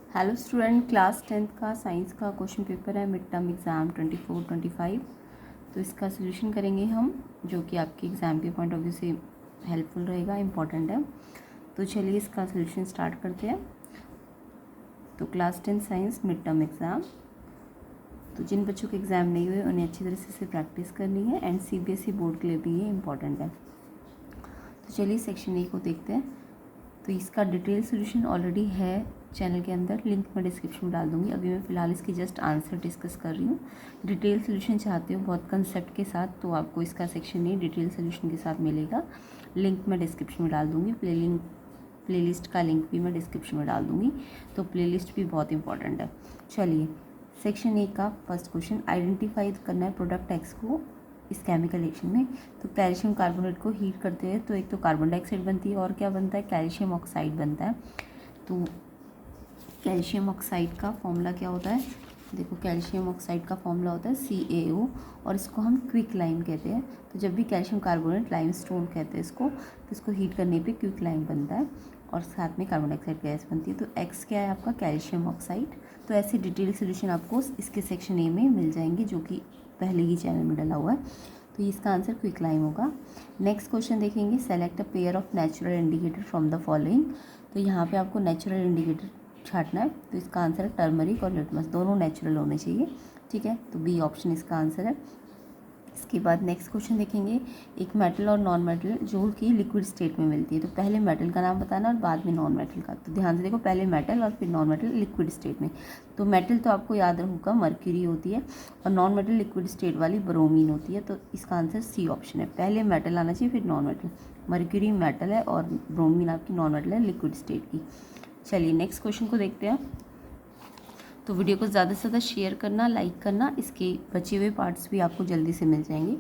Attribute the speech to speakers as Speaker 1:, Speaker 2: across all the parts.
Speaker 1: Hello student, class 10th का science का question paper है मिड टर्म एग्ज़ाम 24-25। तो इसका सोल्यूशन करेंगे हम, जो कि आपके एग्ज़ाम के पॉइंट ऑफ व्यू से हेल्पफुल रहेगा, इम्पॉर्टेंट है। तो चलिए इसका सोल्यूशन स्टार्ट करते हैं। तो class 10 science mid term exam, तो जिन बच्चों के एग्ज़ाम नहीं हुए उन्हें अच्छी तरह से प्रैक्टिस करनी है एंड CBSE बोर्ड के लिए भी ये इम्पॉर्टेंट है। तो चलिए सेक्शन ए को देखते हैं। तो इसका डिटेल सोल्यूशन ऑलरेडी है चैनल के अंदर, लिंक मैं डिस्क्रिप्शन में डाल दूँगी। अभी मैं फ़िलहाल इसकी जस्ट आंसर डिस्कस कर रही हूँ। डिटेल सोल्यूशन चाहते हो बहुत कंसेप्ट के साथ, तो आपको इसका सेक्शन नहीं डिटेल सोल्यूशन के साथ मिलेगा। लिंक मैं डिस्क्रिप्शन में डाल दूँगी। प्लेलिस्ट का लिंक भी मैं डिस्क्रिप्शन में डाल दूँगी। तो प्लेलिस्ट भी बहुत इंपॉर्टेंट है। चलिए सेक्शन ए का फर्स्ट क्वेश्चन, आइडेंटिफाई करना है प्रोडक्ट एक्स को इस केमिकल रिएक्शन में। तो कैल्शियम कार्बोनेट को हीट करते हैं तो एक तो कार्बन डाइऑक्साइड बनती है और क्या बनता है, कैल्शियम ऑक्साइड बनता है। तो कैल्शियम ऑक्साइड का फॉर्मूला क्या होता है, देखो कैल्शियम ऑक्साइड का फॉर्मूला होता है CaO और इसको हम क्विक लाइम कहते हैं। तो जब भी कैल्शियम कार्बोनेट, लाइमस्टोन कहते हैं इसको, तो इसको हीट करने पे क्विक लाइम बनता है और साथ में कार्बन डाइऑक्साइड गैस बनती है। तो एक्स क्या है आपका, कैल्शियम ऑक्साइड। तो ऐसे डिटेल सोल्यूशन आपको इसके सेक्शन ए में मिल जाएंगे, जो कि पहले ही चैनल में डला हुआ है। तो इसका आंसर क्विक लाइम होगा। नेक्स्ट क्वेश्चन देखेंगे, select a pair of natural indicator from the following. तो यहाँ पे आपको नेचुरल इंडिकेटर छाटना है। तो इसका आंसर है टर्मरिक और लिटमस, दोनों नेचुरल होने चाहिए। ठीक है, तो बी ऑप्शन इसका आंसर है। इसके बाद नेक्स्ट क्वेश्चन देखेंगे, एक मेटल और नॉन मेटल जो कि लिक्विड स्टेट में मिलती है। तो पहले मेटल का नाम बताना और बाद में नॉन मेटल का। तो ध्यान से देखो, पहले मेटल और फिर नॉन मेटल लिक्विड स्टेट में। तो मेटल तो आपको याद होगा मर्क्यूरी होती है और नॉन मेटल लिक्विड स्टेट वाली ब्रोमीन होती है। तो इसका आंसर सी ऑप्शन है, पहले मेटल आना चाहिए फिर नॉन मेटल। मर्क्यूरी मेटल है और ब्रोमीन आपकी नॉन मेटल है लिक्विड स्टेट की। चलिए नेक्स्ट क्वेश्चन को देखते हैं। तो वीडियो को ज़्यादा से ज़्यादा शेयर करना, लाइक करना, इसके बचे हुए पार्ट्स भी आपको जल्दी से मिल जाएंगे।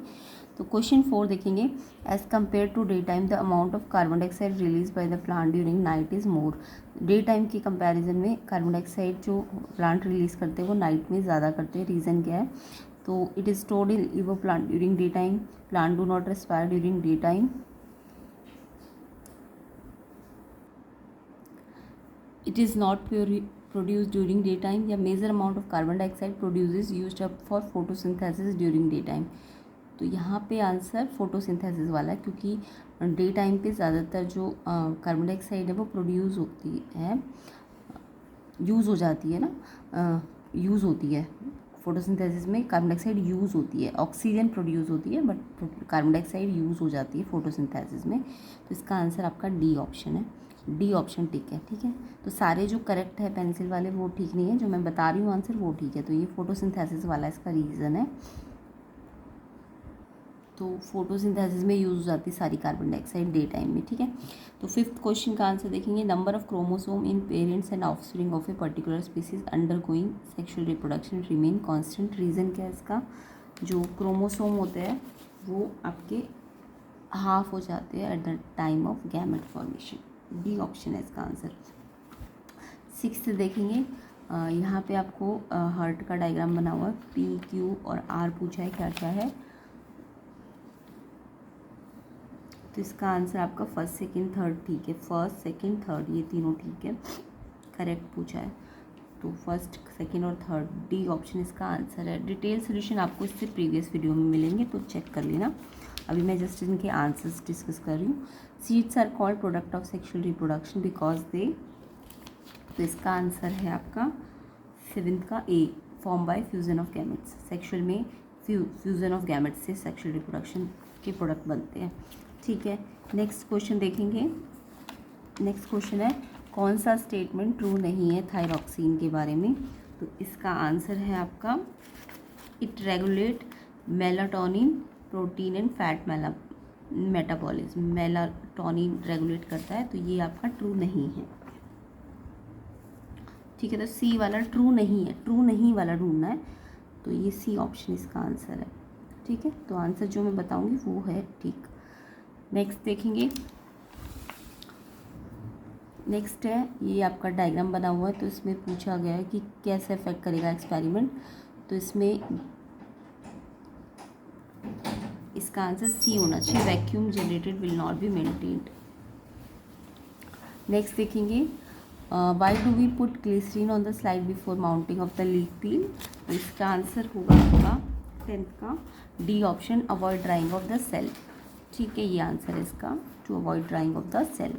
Speaker 1: तो क्वेश्चन 4 देखेंगे, as compared to day time the amount of carbon dioxide release by the plant during night is more. Day time की कंपैरिजन में कार्बन डाइऑक्साइड जो प्लांट रिलीज करते हैं वो नाइट में ज़्यादा करते हैं। रीज़न क्या है, तो इट इज़ स्टोर्ड इन ईवो plant during day time, plant do not respire during day time, it is not produced during daytime, या major amount of carbon dioxide produces used up for photosynthesis during day time. तो यहाँ पे answer photosynthesis वाला है, क्योंकि day time पे ज़्यादातर जो कार्बन डाइऑक्साइड है वो प्रोड्यूस होती है, यूज़ हो जाती है ना, यूज़ होती है। फोटोसिंथेसिस में कार्बन डाइऑक्साइड यूज़ होती है, ऑक्सीजन प्रोड्यूस होती है बट कार्बन डाइऑक्साइड यूज़ हो जाती है फोटोसिंथेसिस में। तो इसका आंसर आपका डी ऑप्शन है, डी ऑप्शन ठीक है। ठीक है, तो सारे जो करेक्ट है पेंसिल वाले वो ठीक नहीं है, जो मैं बता रही हूँ आंसर वो ठीक है। तो ये फोटोसिंथेसिस वाला इसका रीज़न है। तो फोटोसिंथेसिस में यूज़ हो जाती है सारी कार्बन डाइऑक्साइड डे टाइम में। ठीक है, तो फिफ्थ क्वेश्चन का आंसर देखेंगे, number of chromosome in parents and offspring of a particular species under going sexual reproduction remain constant. Reason क्या है इसका, जो क्रोमोसोम होते हैं वो आपके हाफ हो जाते हैं at the time of gamete formation. D option है इसका आंसर। सिक्स्थ देखेंगे, यहाँ पे आपको हार्ट का डायग्राम बना हुआ है, P, Q और R पूछा है क्या क्या है। तो इसका आंसर आपका फर्स्ट सेकंड थर्ड ठीक है, फर्स्ट सेकंड थर्ड ये तीनों ठीक है, करेक्ट पूछा है। तो फर्स्ट सेकंड और थर्ड, डी ऑप्शन इसका आंसर है। डिटेल सोल्यूशन आपको इससे प्रीवियस वीडियो में मिलेंगे, तो चेक कर लेना। अभी मैं जस्ट इनके आंसर्स डिस्कस कर रही हूँ। Seeds are called product of sexual reproduction because they, तो इसका आंसर है आपका सेवेंथ का A, form by fusion of gametes. Sexual में फ्यूजन ऑफ गैमेट्स से सेक्शुअल रिप्रोडक्शन के प्रोडक्ट बनते हैं। ठीक है, नेक्स्ट क्वेश्चन देखेंगे। नेक्स्ट क्वेश्चन है, कौन सा स्टेटमेंट ट्रू नहीं है थायरॉक्सिन के बारे में। तो इसका आंसर है आपका, it regulate melatonin protein and fat metabolism. Melatonin regulate करता है, तो ये आपका ट्रू नहीं है। ठीक है, तो सी वाला ट्रू नहीं है, ट्रू नहीं वाला ढूंढना है, तो ये सी ऑप्शन इसका आंसर है। ठीक है, तो आंसर जो मैं बताऊंगी वो है ठीक। नेक्स्ट देखेंगे, नेक्स्ट है ये आपका डायग्राम बना हुआ है, तो इसमें पूछा गया है कि कैसे अफेक्ट करेगा एक्सपेरिमेंट। तो इसमें इसका आंसर सी होना चाहिए, vacuum generated will not be maintained. Next देखेंगे, why do we put glycerine on the slide before mounting of the leaf peel. तो इसका आंसर होगा आपका 10th का D option, avoid drying of the cell. ठीक है, ये आंसर है इसका, to avoid drying of the cell.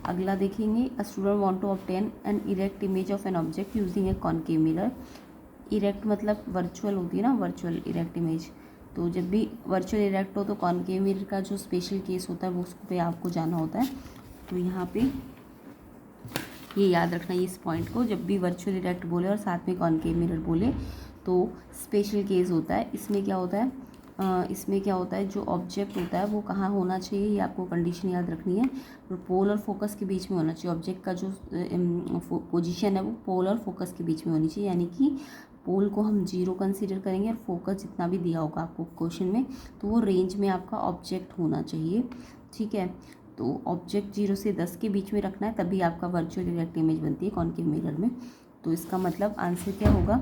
Speaker 1: अगला देखेंगे, a student want to obtain an erect image of an object using a concave mirror. Erect मतलब virtual होती है ना, वर्चुअल इरेक्ट इमेज। तो जब भी वर्चुअल इरेक्ट हो तो कॉनकेव मिरर का जो स्पेशल केस होता है वो उस पे आपको जाना होता है। तो यहाँ पे ये याद रखना है इस पॉइंट को, जब भी वर्चुअल इरेक्ट बोले और साथ में कॉनकेव मिरर बोले तो स्पेशल केस होता है। इसमें क्या होता है, जो ऑब्जेक्ट होता है वो कहाँ होना चाहिए, ये आपको कंडीशन याद रखनी है। तो पोल और फोकस के बीच में होना चाहिए। ऑब्जेक्ट का जो पोजीशन है वो पोल और फोकस के बीच में होनी चाहिए, यानी कि पोल को हम 0 कंसीडर करेंगे और फोकस जितना भी दिया होगा आपको क्वेश्चन में तो वो रेंज में आपका ऑब्जेक्ट होना चाहिए। ठीक है, तो ऑब्जेक्ट 0 से 10 के बीच में रखना है, तभी आपका वर्चुअल इरेक्ट इमेज बनती है कॉनकेव मिरर में। तो इसका मतलब आंसर क्या होगा,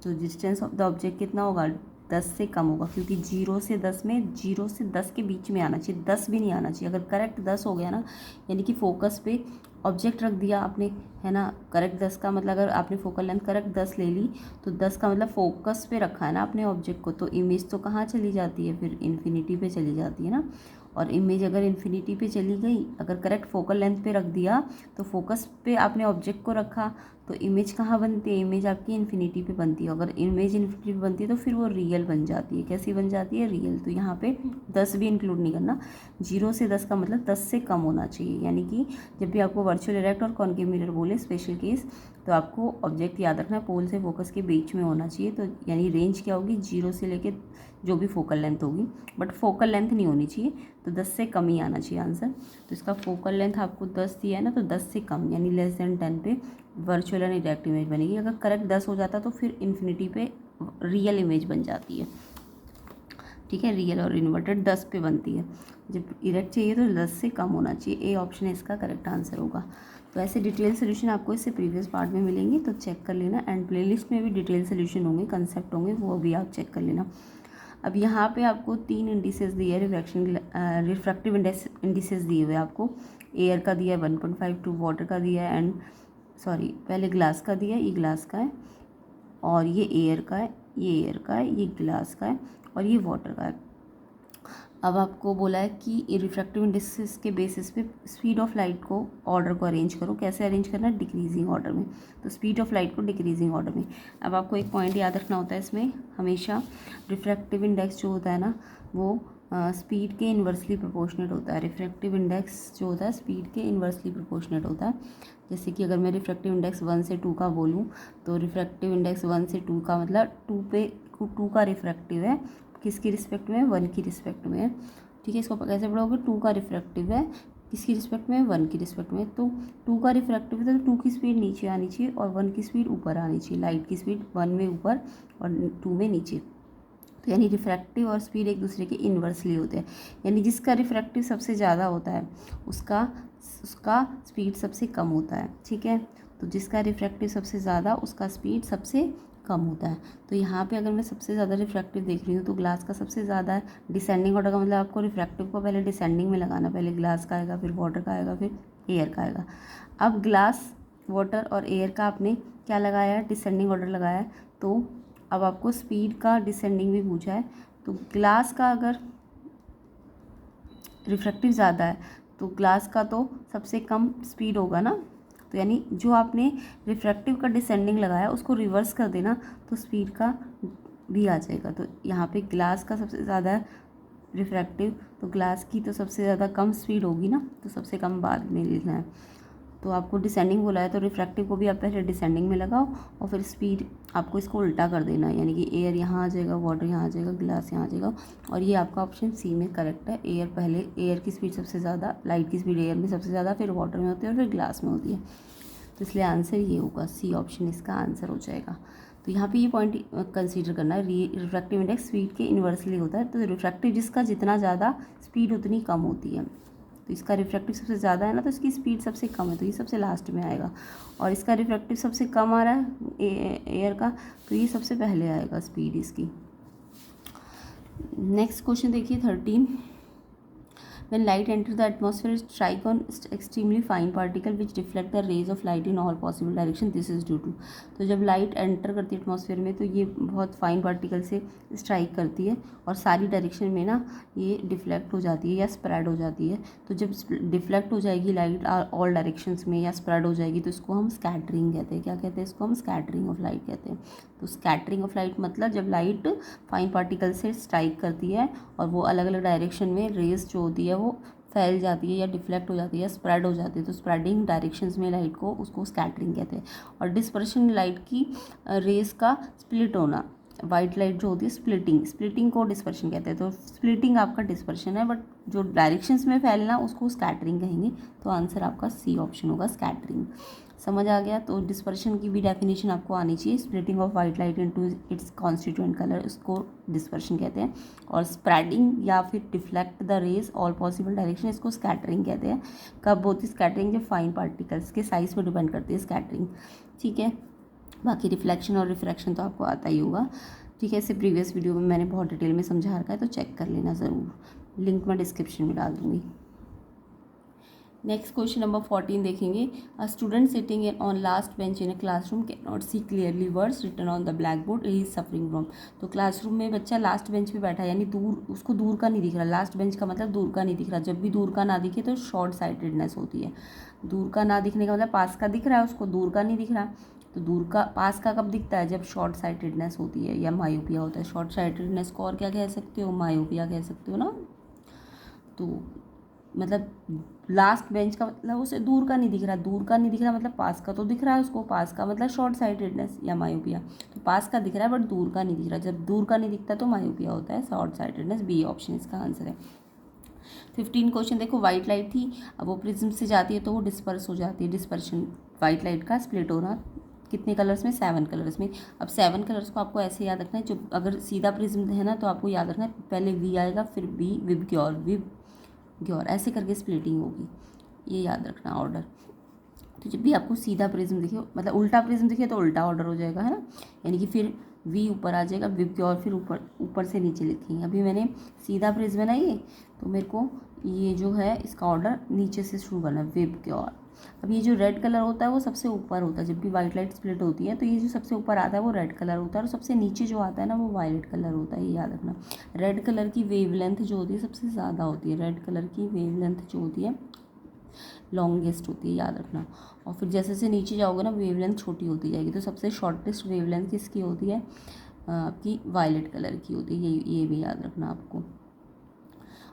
Speaker 1: तो डिस्टेंस ऑफ द ऑब्जेक्ट कितना होगा, 10 से कम होगा, क्योंकि 0 से 10 में 0 से 10 के बीच में आना चाहिए, 10 भी नहीं आना चाहिए। अगर करेक्ट 10 हो गया ना, यानी कि फोकस पे ऑब्जेक्ट रख दिया आपने, है ना, करेक्ट 10 का मतलब अगर आपने फोकल लेंथ करेक्ट 10 ले ली तो 10 का मतलब फोकस पे रखा है ना आपने ऑब्जेक्ट को, तो इमेज तो कहाँ चली जाती है, फिर इन्फिनिटी पे चली जाती है ना। और इमेज अगर इन्फिनिटी पे चली गई, अगर करेक्ट फोकल लेंथ पे रख दिया तो फोकस पे आपने ऑब्जेक्ट को रखा तो इमेज कहाँ बनती है, इमेज आपकी इन्फिनिटी पे बनती है। अगर इमेज इन्फिनिटी पे बनती है तो फिर वो रियल बन जाती है। कैसी बन जाती है, रियल। तो यहाँ पे 10 भी इंक्लूड नहीं करना, 0 से 10 का मतलब 10 से कम होना चाहिए। यानी कि जब भी आपको वर्चुअल इरेक्ट और कॉनकेव मिरर बोले स्पेशल केस, तो आपको ऑब्जेक्ट याद रखना है पोल से फोकस के बीच में होना चाहिए। तो यानी रेंज क्या होगी, 0 से लेके जो भी फोकल लेंथ होगी, बट फोकल लेंथ नहीं होनी चाहिए, तो 10 से कम ही आना चाहिए आंसर। तो इसका फोकल लेंथ आपको 10 दिया है ना, तो 10 से कम यानी लेस देन 10 पे वर्चुअल एंड इरेक्ट इमेज बनेगी। अगर करेक्ट 10 हो जाता तो फिर इन्फिनिटी पे रियल इमेज बन जाती है। ठीक है, रियल और इन्वर्टेड 10 पे बनती है। जब इरेक्ट चाहिए तो 10 से कम होना चाहिए। ए ऑप्शन इसका करेक्ट आंसर होगा। तो ऐसे डिटेल सोल्यूशन आपको इससे प्रीवियस पार्ट में मिलेंगे, तो चेक कर लेना। एंड प्लेलिस्ट में भी डिटेल सोल्यूशन होंगे, कंसेप्ट होंगे, वो भी आप चेक कर लेना। अब यहाँ पे आपको 3 इंडिसेस दिए है, रिफ्रैक्टिव इंडिसेस दिए हुए आपको। एयर का दिया है 1.52, वाटर का दिया है, एंड सॉरी पहले ग्लास का दिया है, ये ग्लास का है, और ये एयर का है, ये एयर का है, ये ग्लास का है, और ये वाटर का है। अब आपको बोला है कि रिफ्रैक्टिव इंडिसेस के बेसिस पे स्पीड ऑफ लाइट को ऑर्डर को अरेंज करो। कैसे अरेंज करना है, डिक्रीजिंग ऑर्डर में। तो स्पीड ऑफ लाइट को डिक्रीजिंग ऑर्डर में। अब आपको एक पॉइंट याद रखना होता है इसमें, हमेशा रिफ्रैक्टिव इंडेक्स जो होता है ना वो स्पीड के इन्वर्सली प्रोपोर्शनेट होता है। रिफ्रैक्टिव इंडेक्स जो होता है स्पीड के इन्वर्सली प्रोपोर्शनेट होता है। जैसे कि अगर मैं रिफ्रैक्टिव इंडेक्स 1 से 2 का बोलूँ, तो रिफ्रैक्टिव इंडेक्स 1 से 2 का मतलब 2 का रिफ्रैक्टिव है, किसकी रिस्पेक्ट में, 1 की रिस्पेक्ट में है। ठीक है, इसको कैसे पढ़ोगे, 2 का रिफ्रैक्टिव है किसकी रिस्पेक्ट में, 1 की रिस्पेक्ट में। तो 2 का रिफ्रैक्टिव है तो 2 की स्पीड नीचे आनी चाहिए और 1 की स्पीड ऊपर आनी चाहिए। लाइट की स्पीड 1 में ऊपर और 2 में नीचे। तो यानी रिफ्रैक्टिव और स्पीड एक दूसरे के इन्वर्सली होते हैं। यानी जिसका रिफ्रैक्टिव सबसे ज़्यादा होता है उसका स्पीड सबसे कम होता है। ठीक है, तो जिसका रिफ्रैक्टिव सबसे ज़्यादा उसका स्पीड सबसे कम होता है। तो यहाँ पे अगर मैं सबसे ज़्यादा रिफ्रैक्टिव देख रही हूँ तो ग्लास का सबसे ज़्यादा है। डिसेंडिंग ऑर्डर का मतलब आपको रिफ्रैक्टिव को पहले डिसेंडिंग में लगाना, पहले ग्लास का आएगा, फिर वाटर का आएगा, फिर एयर का आएगा। अब ग्लास, वाटर और एयर का आपने क्या लगाया है, डिसेंडिंग ऑर्डर लगाया है। तो अब आपको स्पीड का डिसेंडिंग भी पूछा है। तो ग्लास का अगर रिफ्रैक्टिव ज़्यादा है तो ग्लास का तो सबसे कम स्पीड होगा ना। तो यानी जो आपने रिफ्रैक्टिव का डिसेंडिंग लगाया उसको रिवर्स कर देना तो स्पीड का भी आ जाएगा। तो यहाँ पे ग्लास का सबसे ज़्यादा रिफ्रैक्टिव, तो ग्लास की तो सबसे ज़्यादा कम स्पीड होगी ना, तो सबसे कम बाद में लिखना है। तो आपको डिसेंडिंग बोला है तो रिफ्रैक्टिव को भी आप पहले डिसेंडिंग में लगाओ और फिर स्पीड आपको इसको उल्टा कर देना है। यानी कि एयर यहाँ आ जाएगा, वाटर यहाँ आ जाएगा, ग्लास यहाँ आ जाएगा। और ये आपका ऑप्शन सी में करेक्ट है। एयर पहले, एयर की स्पीड सबसे ज़्यादा, लाइट की स्पीड एयर में सबसे ज़्यादा, फिर वाटर में होती है और फिर ग्लास में होती है। तो इसलिए आंसर ये होगा, सी ऑप्शन इसका आंसर हो जाएगा। तो यहाँ पे ये पॉइंट कंसीडर करना है, रिफ्रैक्टिव इंडेक्स स्पीड के इन्वर्सली होता है। तो रिफ्रैक्टिव जिसका जितना ज़्यादा स्पीड उतनी कम होती है। तो इसका रिफ्रैक्टिव सबसे ज़्यादा है ना, तो इसकी स्पीड सबसे कम है, तो ये सबसे लास्ट में आएगा। और इसका रिफ्रैक्टिव सबसे कम आ रहा है एयर का, तो ये सबसे पहले आएगा स्पीड इसकी। नेक्स्ट क्वेश्चन देखिए 13। When light enter the atmosphere strike on extremely fine particle which deflect the rays of light in all possible direction, this is due to. तो जब लाइट एंटर करती है एटमॉस्फेयर में तो ये बहुत फाइन पार्टिकल से स्ट्राइक करती है और सारी डायरेक्शन में ना ये डिफ्लेक्ट हो जाती है या स्प्रेड हो जाती है। तो जब डिफ्लेक्ट हो जाएगी लाइट ऑल डायरेक्शंस में या स्प्रेड हो जाएगी तो इसको हम स्कैटरिंग कहते हैं। क्या कहते हैं इसको हम? स्कैटरिंग ऑफ लाइट कहते हैं। तो स्कैटरिंग ऑफ लाइट मतलब जब लाइट फाइन पार्टिकल से स्ट्राइक करती है और वो अलग अलग डायरेक्शन में रेज जो होती है वो फैल जाती है या डिफ्लेक्ट हो जाती है या स्प्रेड हो जाती है, तो स्प्रेडिंग डायरेक्शंस में लाइट को उसको स्कैटरिंग कहते हैं। और डिस्पर्शन लाइट की रेज का स्प्लिट होना, वाइट लाइट जो होती है स्प्लिटिंग को डिस्पर्शन कहते हैं। तो स्प्लिटिंग आपका डिस्पर्शन है, बट जो डायरेक्शंस में फैलना उसको स्कैटरिंग कहेंगे। तो आंसर आपका सी ऑप्शन होगा, स्कैटरिंग। समझ आ गया? तो डिस्पर्शन की भी डेफिनेशन आपको आनी चाहिए। Splitting of white light into its constituent colour, इसको डिस्पर्शन कहते हैं। और स्प्रेडिंग या फिर deflect the rays all possible direction, इसको स्कैटरिंग कहते हैं। कब होती है स्कैटरिंग? जब फाइन पार्टिकल्स के साइज पर डिपेंड करती है स्कैटरिंग। ठीक है, बाकी रिफ्लेक्शन और रिफ्रैक्शन तो आपको आता ही होगा। ठीक है, इसे प्रीवियस वीडियो में मैंने बहुत डिटेल में समझा रखा है, तो चेक कर लेना ज़रूर। लिंक मैं डिस्क्रिप्शन में डाल दूँगी। नेक्स्ट क्वेश्चन नंबर 14 देखेंगे। A student sitting in on last bench in a classroom can not see clearly words written on the black board, he is suffering from. तो क्लासरूम में बच्चा लास्ट बेंच पे बैठा है, यानी दूर, उसको दूर का नहीं दिख रहा। लास्ट बेंच का मतलब दूर का नहीं दिख रहा। जब भी दूर का ना दिखे तो शॉर्ट साइटेडनेस होती है। दूर का ना दिखने का मतलब पास का दिख रहा है, उसको दूर का नहीं दिख रहा। तो दूर का, पास का कब दिखता है? जब शॉर्ट साइटेडनेस होती है या मायोपिया होता है। शॉर्ट साइटेडनेस को और क्या कह सकते हो? मायोपिया कह सकते हो ना। तो मतलब लास्ट बेंच का मतलब उसे दूर का नहीं दिख रहा। दूर का नहीं दिख रहा मतलब पास का तो दिख रहा है उसको। पास का मतलब शॉर्ट साइटेडनेस या मायोपिया। तो पास का दिख रहा है बट दूर का नहीं दिख रहा। जब दूर का नहीं दिखता तो मायोपिया होता है, शॉर्ट साइटेडनेस। बी ऑप्शन इसका आंसर है। 15 क्वेश्चन देखो। वाइट लाइट थी, अब वो प्रिज्म से जाती है तो वो डिस्पर्स हो जाती है। डिस्पर्शन वाइट लाइट का स्प्लिट होना कितने कलर्स में? 7 कलर्स में। अब 7 कलर्स को आपको ऐसे याद रखना है। जो अगर सीधा प्रिज्म है ना तो आपको याद रखना है पहले वी आएगा, फिर बी, विब ग्योर, ऐसे करके स्प्लिटिंग होगी। ये याद रखना ऑर्डर। तो जब भी आपको सीधा प्रिज्म दिखे, मतलब उल्टा प्रिज्म दिखे तो उल्टा ऑर्डर हो जाएगा, है ना। यानी कि फिर वी ऊपर आ जाएगा, विब ग्योर फिर ऊपर से नीचे लिखेंगे। अभी मैंने सीधा प्रिज्म है ना ये, तो मेरे को ये जो है इसका ऑर्डर नीचे से शुरू करना है, विब ग्योर। अब ये जो रेड कलर होता है वो सबसे ऊपर होता है। जब भी वाइट लाइट स्प्लिट होती है तो ये जो सबसे ऊपर आता है वो रेड कलर होता है, और सबसे नीचे जो आता है ना वो वायलेट कलर होता है। ये याद रखना। रेड कलर की वेवलेंथ जो होती है सबसे ज़्यादा होती है। रेड कलर की वेवलेंथ जो होती है लॉन्गेस्ट होती है, याद रखना। और फिर जैसे जैसे नीचे जाओगे ना वेवलेंथ छोटी होती जाएगी। तो सबसे शॉर्टेस्ट वेवलेंथ किसकी होती है? आपकी वायलेट कलर की होती है। ये भी याद रखना आपको।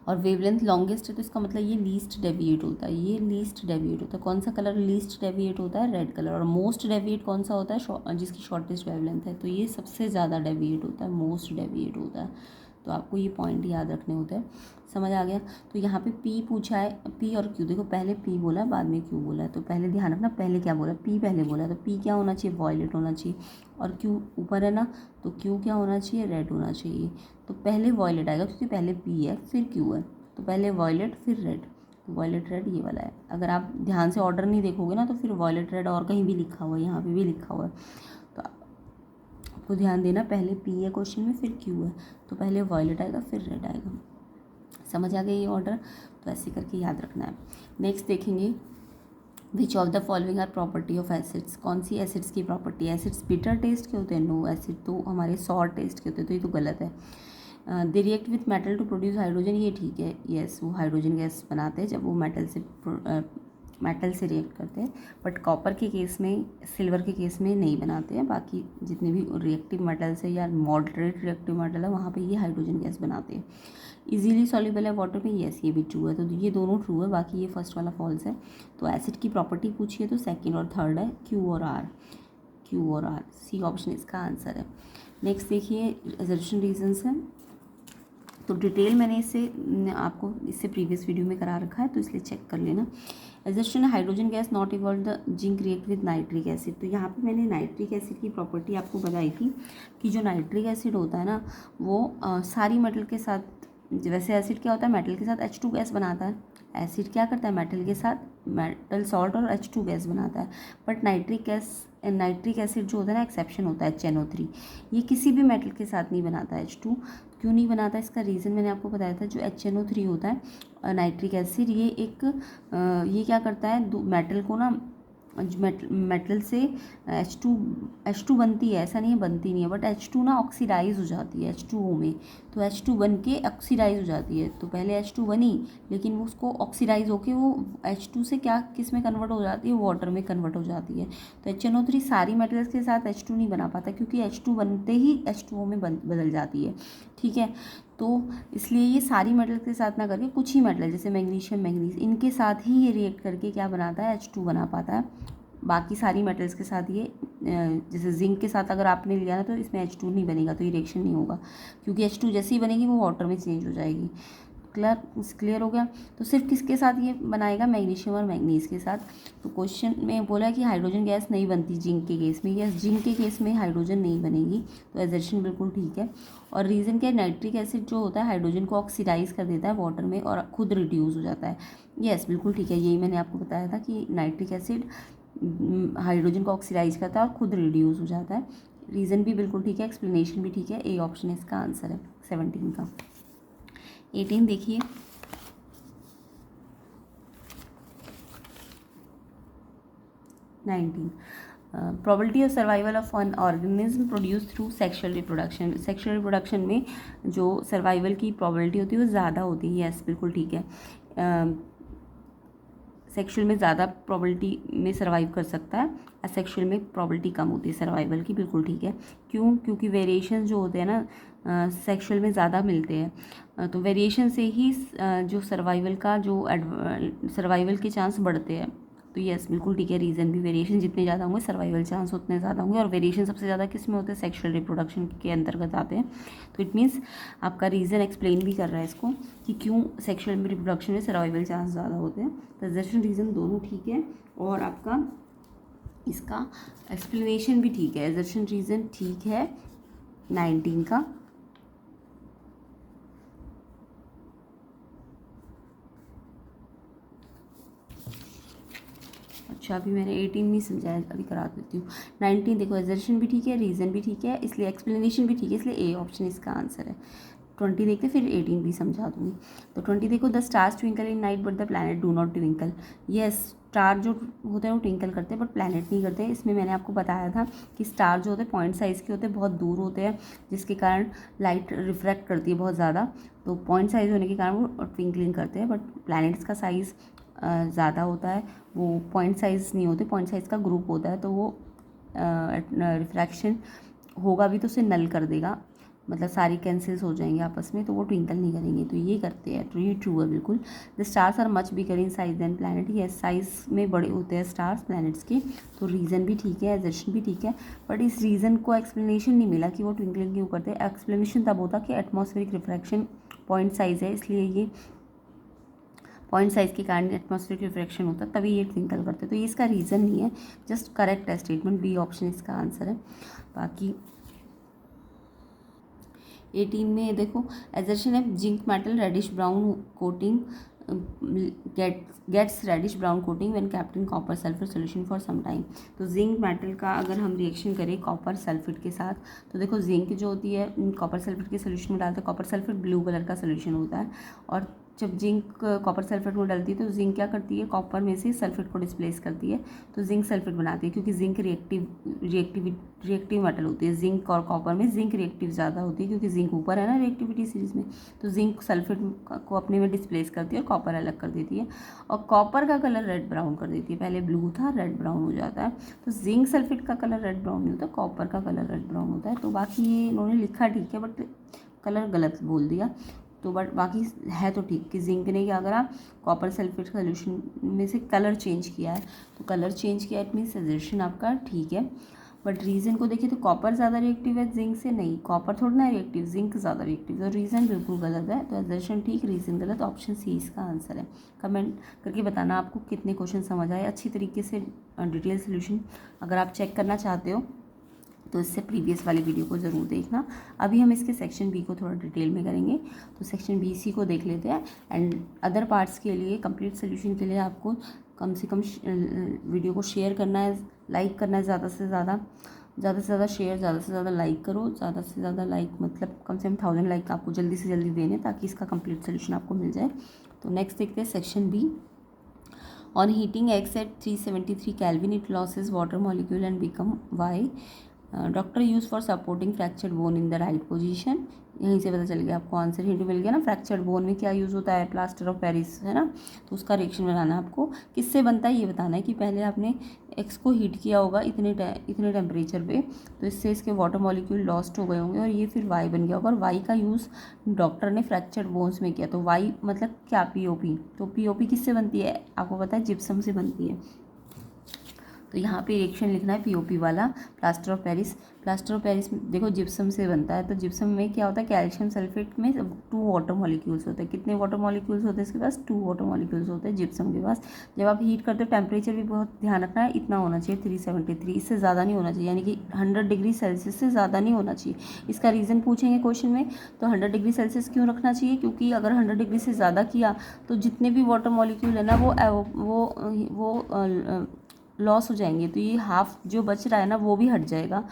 Speaker 1: और वेवलेंथ लॉन्गेस्ट है तो इसका मतलब ये लीस्ट डेविएट होता है। ये लीस्ट डेविएट होता है। कौन सा कलर लीस्ट डेविएट होता है? Red colour. और मोस्ट डेविएट कौन सा होता है? जिसकी शॉर्टेस्ट वेवलेंथ है। तो ये सबसे ज़्यादा डेविएट होता है, मोस्ट डेविएट होता है। तो आपको ये पॉइंट याद रखने होते हैं। समझ आ गया? तो यहाँ पे पी पूछा है, पी और क्यू। देखो पहले पी बोला है, बाद में क्यू बोला है। तो पहले ध्यान रखना, पहले क्या बोला? पी पहले बोला है। तो पी क्या होना चाहिए? वॉयलेट होना चाहिए। और क्यू ऊपर है ना, तो क्यू क्या होना चाहिए? रेड होना चाहिए। तो पहले वॉयलेट आएगा क्योंकि पहले पी है फिर क्यू है। तो पहले वॉयलेट फिर रेड। तो वॉयलेट रेड ये वाला है। अगर आप ध्यान से ऑर्डर नहीं देखोगे ना तो फिर वॉयलेट रेड और कहीं भी लिखा हुआ है, यहाँ पे भी लिखा हुआ है। तो आपको ध्यान देना, पहले पी है क्वेश्चन में फिर क्यू है। तो पहले वॉयलेट आएगा फिर रेड आएगा। समझ आ गया ये ऑर्डर? तो ऐसे करके याद रखना है। नेक्स्ट देखेंगे, which of the following are property of acids. कौन सी एसिड्स की प्रॉपर्टी? एसिड्स बिटर टेस्ट के होते हैं? नो, एसिड तो हमारे सॉर टेस्ट के होते हैं। तो ये तो गलत है। They react with metal to produce hydrogen, ये ठीक है। येस, वो हाइड्रोजन गैस बनाते हैं जब वो मेटल से रिएक्ट करते हैं। बट कॉपर के केस में, सिल्वर के केस में नहीं बनाते हैं। बाकी जितने भी रिएक्टिव मेटल्स है या मॉडरेट रिएक्टिव मेटल है वहाँ पे ये हाइड्रोजन गैस बनाते हैं। इजीली सॉल्युबल है वाटर में, येस ये भी ट्रू है। तो ये दोनों ट्रू है, बाकी ये फर्स्ट वाला फॉल्स है। तो एसिड की प्रॉपर्टी पूछिए तो सेकेंड और थर्ड है क्यू और आर। सी ऑप्शन इसका आंसर है। नेक्स्ट देखिए, एजर्शन रीजंस है। तो डिटेल मैंने आपको इससे प्रीवियस वीडियो में करा रखा है, तो इसलिए चेक कर लेना। Assertion, hydrogen gas not evolve the zinc react with nitric acid. तो यहाँ पे मैंने नाइट्रिक एसिड की प्रॉपर्टी आपको बताई थी कि जो नाइट्रिक एसिड होता है ना वो सारी मेटल के साथ, वैसे एसिड क्या होता है मेटल के साथ H2 गैस बनाता है, एसिड क्या करता है, मेटल के साथ मेटल सॉल्ट और H2 गैस बनाता है। बट नाइट्रिक एसिड जो होता है ना, एक्सेप्शन होता है, HNO3, ये किसी भी मेटल के साथ नहीं बनाता H2। क्यों नहीं बनाता, इसका रीज़न मैंने आपको बताया था। जो HNO3 होता है नाइट्रिक एसिड, ये क्या करता है, मेटल को ना, मेटल से H2 बनती है, ऐसा नहीं है बनती नहीं है, बट H2 ना ऑक्सीडाइज हो जाती है H2O में। तो H2 बन के ऑक्सीडाइज हो जाती है। तो पहले H2 बनी, लेकिन वो उसको ऑक्सीडाइज होके वो H2 से क्या किस में कन्वर्ट हो जाती है, वाटर में कन्वर्ट हो जाती है। तो HNO3 सारी मेटल्स के साथ H2 नहीं बना पाता, क्योंकि H2 बनते ही H2O में बदल जाती है। ठीक है, तो इसलिए ये सारी मेटल के साथ ना करके कुछ ही मेटल जैसे मैग्नीशियम, मैग्नीज, इनके साथ ही ये रिएक्ट करके क्या बनाता है, H2 बना पाता है। बाकी सारी मेटल्स के साथ ये, जैसे जिंक के साथ अगर आपने लिया ना, तो इसमें H2 नहीं बनेगा, तो ये रिएक्शन नहीं होगा, क्योंकि H2 जैसे ही बनेगी वो वाटर में चेंज हो जाएगी। क्लियर हो गया। तो सिर्फ किसके साथ ये बनाएगा, मैग्नीशियम और मैग्नीज के साथ। तो क्वेश्चन में बोला कि हाइड्रोजन गैस नहीं बनती जिंक के केस में। यस, जिंक के केस में हाइड्रोजन नहीं बनेगी, तो एजर्शन बिल्कुल ठीक है। और रीज़न क्या है, नाइट्रिक एसिड जो होता है हाइड्रोजन को ऑक्सीडाइज कर देता है वाटर में और खुद रिड्यूस हो जाता है। यस, बिल्कुल ठीक है, यही मैंने आपको बताया था कि नाइट्रिक एसिड हाइड्रोजन को ऑक्सीडाइज करता है और खुद रिड्यूस हो जाता है। रीज़न भी बिल्कुल ठीक है, एक्सप्लेनेशन भी ठीक है। ए ऑप्शन इसका आंसर है 17 का। 18 देखिए, probability of survival of one organism produce through sexual reproduction. Sexual reproduction में जो सर्वाइवल की प्रोबेबिलिटी होती है वो ज़्यादा होती है। यस, बिल्कुल ठीक है, सेक्शुअल में ज़्यादा प्रोबेबिलिटी में सर्वाइव कर सकता है, असेक्शुअल में प्रोबेबिलिटी कम होती है सर्वाइवल की। बिल्कुल ठीक है। क्यों, क्योंकि वेरिएशन जो होते हैं ना सेक्शुअल में ज़्यादा मिलते हैं, तो वेरिएशन से ही जो सर्वाइवल के चांस बढ़ते हैं। तो यस, बिल्कुल ठीक है, रीज़न भी, वेरिएशन जितने ज़्यादा होंगे सर्वाइवल चांस उतने ज़्यादा होंगे। और वेरिएशन सबसे ज़्यादा किस में होते हैं, सेक्शुअल रिप्रोडक्शन के अंतर्गत आते हैं। तो इट मीन्स आपका रीज़न एक्सप्लेन भी कर रहा है इसको कि क्यों सेक्शुअल रिप्रोडक्शन में सर्वाइवल चांस ज़्यादा होते हैं। तो एजर्शन रीज़न दोनों ठीक है, और आपका इसका एक्सप्लेनेशन भी ठीक है। एजर्शन रीज़न ठीक है 19 का। अच्छा, अभी मैंने 18 नहीं समझाया, अभी करा देती हूँ। 19 देखो, एजर्शन भी ठीक है, रीज़न भी ठीक है, इसलिए एक्सप्लेनेशन भी ठीक है, इसलिए ए ऑप्शन इसका आंसर है। 20 देखते फिर 18 भी समझा दूँगी। तो 20 देखो, the stars twinkle in night but the planet do not twinkle. Yes, star जो होते हैं वो ट्विंकल करते हैं बट प्लैनेट नहीं करते हैं। इसमें मैंने आपको बताया था कि स्टार जो होते हैं पॉइंट साइज़ के होते हैं, बहुत दूर होते हैं, जिसके कारण लाइट रिफ्रैक्ट करती है बहुत ज़्यादा। तो पॉइंट साइज़ होने के कारण वो ट्विंकलिंग करते हैं। बट प्लैनेट्स का साइज़ ज़्यादा होता है, वो पॉइंट साइज़ नहीं होते, पॉइंट साइज़ का ग्रुप होता है, तो वो रिफ्रैक्शन होगा भी तो उसे नल कर देगा, मतलब सारी कैंसिल्स हो जाएंगे आपस में, तो वो ट्विंकल नहीं करेंगे। तो ये करते हैं, तो ये ट्रू है बिल्कुल। The stars are much bigger in size than planet. ये साइज़ में बड़े होते हैं स्टार्स प्लैनेट्स के। तो रीज़न भी ठीक है, एजर्शन भी ठीक है, बट इस रीज़न को एक्सप्लेनेशन नहीं मिला कि वो ट्विंकलिंग क्यों करते हैं। एक्सप्लेनेशन तब होता कि एटमॉस्फेरिक रिफ्रैक्शन पॉइंट साइज़ है, इसलिए ये पॉइंट साइज़ के कारण एटमॉस्फेरिक रिफ्रैक्शन होता है, तभी ये ट्विंकल करते हैं। तो ये इसका रीज़न नहीं है, जस्ट करेक्ट है स्टेटमेंट, बी ऑप्शन इसका आंसर है। बाकी 18 में देखो, एजर्शन है zinc metal reddish brown coating gets reddish brown coating when kept in copper sulphate solution for some time. तो जिंक मेटल का अगर हम रिएक्शन करें कॉपर सल्फेट के साथ, तो देखो जिंक जो होती है कॉपर सल्फेट के सोल्यूशन में डालते हैं, कॉपर सल्फेट ब्लू कलर का सोल्यूशन होता है, और जब जिंक कॉपर सल्फेट में डलती है तो जिंक क्या करती है, कॉपर में से सल्फेट को डिस्प्लेस करती है, तो जिंक सल्फेट बनाती है, क्योंकि जिंक रिएक्टिव मेटल होती है। जिंक और कॉपर में जिंक रिएक्टिव ज़्यादा होती है, क्योंकि जिंक ऊपर है ना रिएक्टिविटी सीरीज में, तो जिंक सल्फेट को अपने में डिस्प्लेस करती है और कॉपर अलग कर देती है, और कॉपर का कलर रेड ब्राउन कर देती है। पहले ब्लू था, रेड ब्राउन हो जाता है। तो जिंक सल्फेट का कलर रेड ब्राउन नहीं होता, कॉपर का कलर रेड ब्राउन होता है। तो बाकी ये इन्होंने लिखा ठीक है, बट कलर गलत बोल दिया। तो बट बाकी है तो ठीक कि जिंक ने क्या करा, कॉपर सल्फेट सोल्यूशन में से कलर चेंज किया है, तो कलर चेंज किया, इट मीन सजेशन आपका ठीक है। बट रीज़न को देखिए तो कॉपर ज़्यादा रिएक्टिव है जिंक से, नहीं, कॉपर थोड़ा ना रिएक्टिव, जिंक ज़्यादा रिएक्टिव, तो रीज़न बिल्कुल गलत है। तो सजेशन ठीक, रीज़न गलत, ऑप्शन सी इसका आंसर है। कमेंट करके बताना आपको कितने क्वेश्चन समझ आए, अच्छी तरीके से डिटेल सोल्यूशन अगर आप चेक करना चाहते हो तो इससे प्रीवियस वाली वीडियो को ज़रूर देखना। अभी हम इसके सेक्शन बी को थोड़ा डिटेल में करेंगे, तो सेक्शन बी सी को देख लेते हैं। एंड अदर पार्ट्स के लिए कंप्लीट सोल्यूशन के लिए आपको कम से कम वीडियो को शेयर करना है, लाइक करना है, ज़्यादा से ज़्यादा शेयर, ज़्यादा से ज़्यादा लाइक करो। ज़्यादा से ज़्यादा लाइक मतलब कम से कम 1000 लाइक आपको जल्दी से जल्दी देने, ताकि इसका कंप्लीट सोल्यूशन आपको मिल जाए। तो नेक्स्ट देखते हैं section B. On heating eggs at 373 kelvin it loses water molecule and become Y. Doctor use for supporting fractured bone in the right position. यहीं से पता चल गया आपको, आंसर हिंट मिल गया ना। फ्रैक्चर्ड बोन में क्या यूज़ होता है, प्लास्टर ऑफ पेरिस, है ना। तो उसका रिएक्शन बनाना है आपको। किससे बनता है ये बताना है कि पहले आपने एक्स को हीट किया होगा इतने टेम्परेचर पे, तो इससे इसके वाटर मॉलिक्यूल लॉस्ट हो गए होंगे और ये फिर वाई बन गया होगा। और वाई का यूज़ डॉक्टर ने फ्रैक्चर्ड बोन्स में किया, तो वाई मतलब क्या, पीओपी। तो पीओपी किससे बनती है आपको पता है, जिप्सम से बनती है। तो यहाँ पे रिएक्शन लिखना है पीओपी वाला। प्लास्टर ऑफ पेरिस देखो जिप्सम से बनता है। तो जिप्सम में क्या होता है, कैल्शियम सल्फेट में 2 वाटर मॉलिक्यूल्स होते हैं। कितने वाटर मॉलिक्यूल्स होते हैं इसके पास, 2 वाटर मॉलिक्यूल्स होते हैं जिप्सम के पास। जब आप हीट करते हो टेम्परेचर भी बहुत ध्यान रखना है, इतना होना चाहिए 373, इससे ज़्यादा नहीं होना चाहिए, यानी कि 100 डिग्री सेल्सियस से ज़्यादा नहीं होना चाहिए। इसका रीज़न पूछेंगे क्वेश्चन में। तो 100 डिग्री सेल्सियस क्यों रखना चाहिए, क्योंकि अगर 100 डिग्री से ज़्यादा किया तो जितने भी वाटर मॉलिक्यूल है ना वो लॉस हो जाएंगे। तो ये हाफ जो बच रहा है ना वो भी हट जाएगा।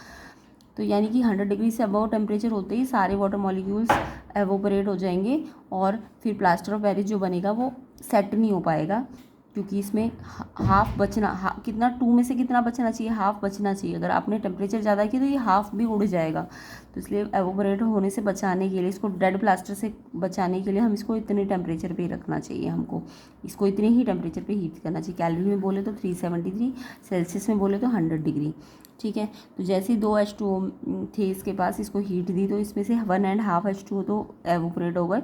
Speaker 1: तो यानी कि 100 डिग्री से अबव टेम्परेचर होते ही सारे वाटर मॉलिक्यूल्स एवोपरेट हो जाएंगे और फिर प्लास्टर ऑफ पेरिस जो बनेगा वो सेट नहीं हो पाएगा, क्योंकि इसमें हाफ बचना, कितना 2 में से कितना बचना चाहिए, हाफ बचना चाहिए। अगर आपने टेम्परेचर ज़्यादा किया तो ये हाफ भी उड़ जाएगा। तो इसलिए एवोपरेट होने से बचाने के लिए, इसको डेड प्लास्टर से बचाने के लिए हम इसको इतने टेम्परेचर पे रखना चाहिए। हमको इसको इतने ही टेम्परेचर पे हीट करना चाहिए। कैलोरी में बोले तो 373, सेल्सियस में बोले तो 100 डिग्री। ठीक है। तो जैसे ही 2 H2O थे इसके पास, इसको हीट दी तो इसमें से 1.5 H2O तो एवोपरेट हो गए,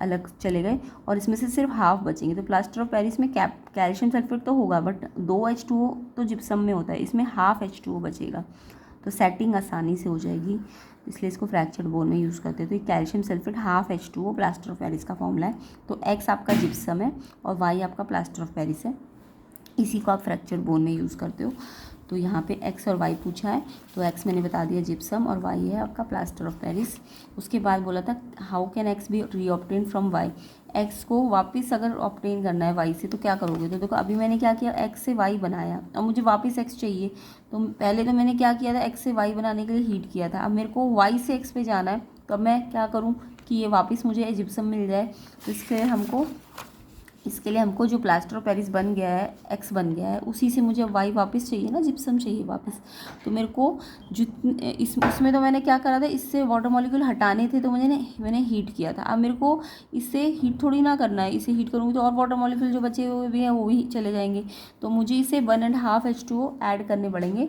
Speaker 1: अलग चले गए, और इसमें से सिर्फ हाफ बचेंगे। तो प्लास्टर ऑफ पेरिस में कैल्शियम सल्फेट तो होगा, बट 2 H2O तो जिप्सम में होता है, इसमें हाफ H2O बचेगा। तो सेटिंग आसानी से हो जाएगी, इसलिए इसको फ्रैक्चर्ड बोन में यूज़ करते हैं। तो ये calcium sulphate half H2O plaster of Paris का फॉर्मूला है। तो एक्स आपका जिप्सम है और वाई आपका प्लास्टर ऑफ पेरिस है, इसी को आप फ्रैक्चर्ड बोन में यूज़ करते हो। तो यहाँ पे एक्स और वाई पूछा है, तो एक्स मैंने बता दिया जिप्सम और वाई है आपका प्लास्टर ऑफ पेरिस। उसके बाद बोला था how can X be reobtained from Y. X को वापस अगर ऑब्टेन करना है वाई से तो क्या करोगे। तो देखो अभी मैंने क्या किया, एक्स से वाई बनाया, अब मुझे वापस एक्स चाहिए। तो पहले तो मैंने क्या किया था, एक्स से वाई बनाने के लिए हीट किया था। अब मेरे को वाई से एक्स पे जाना है, तो अब मैं क्या करूँ कि ये वापस मुझे जिप्सम मिल जाए। तो इसके लिए हमको जो प्लास्टर ऑफ पेरिस बन गया है, एक्स बन गया है, उसी से मुझे वाई वापस चाहिए ना, जिप्सम चाहिए वापस। तो मेरे को इसमें तो मैंने क्या करा था, इससे वाटर मॉलिक्यूल हटाने थे, तो मैंने हीट किया था। अब मेरे को इससे हीट थोड़ी ना करना है, इसे हीट करूँगी तो और वाटर मॉलिक्यूल जो बचे हुए भी हैं वो भी चले जाएंगे। तो मुझे इसे 1.5 H2O ऐड करने पड़ेंगे,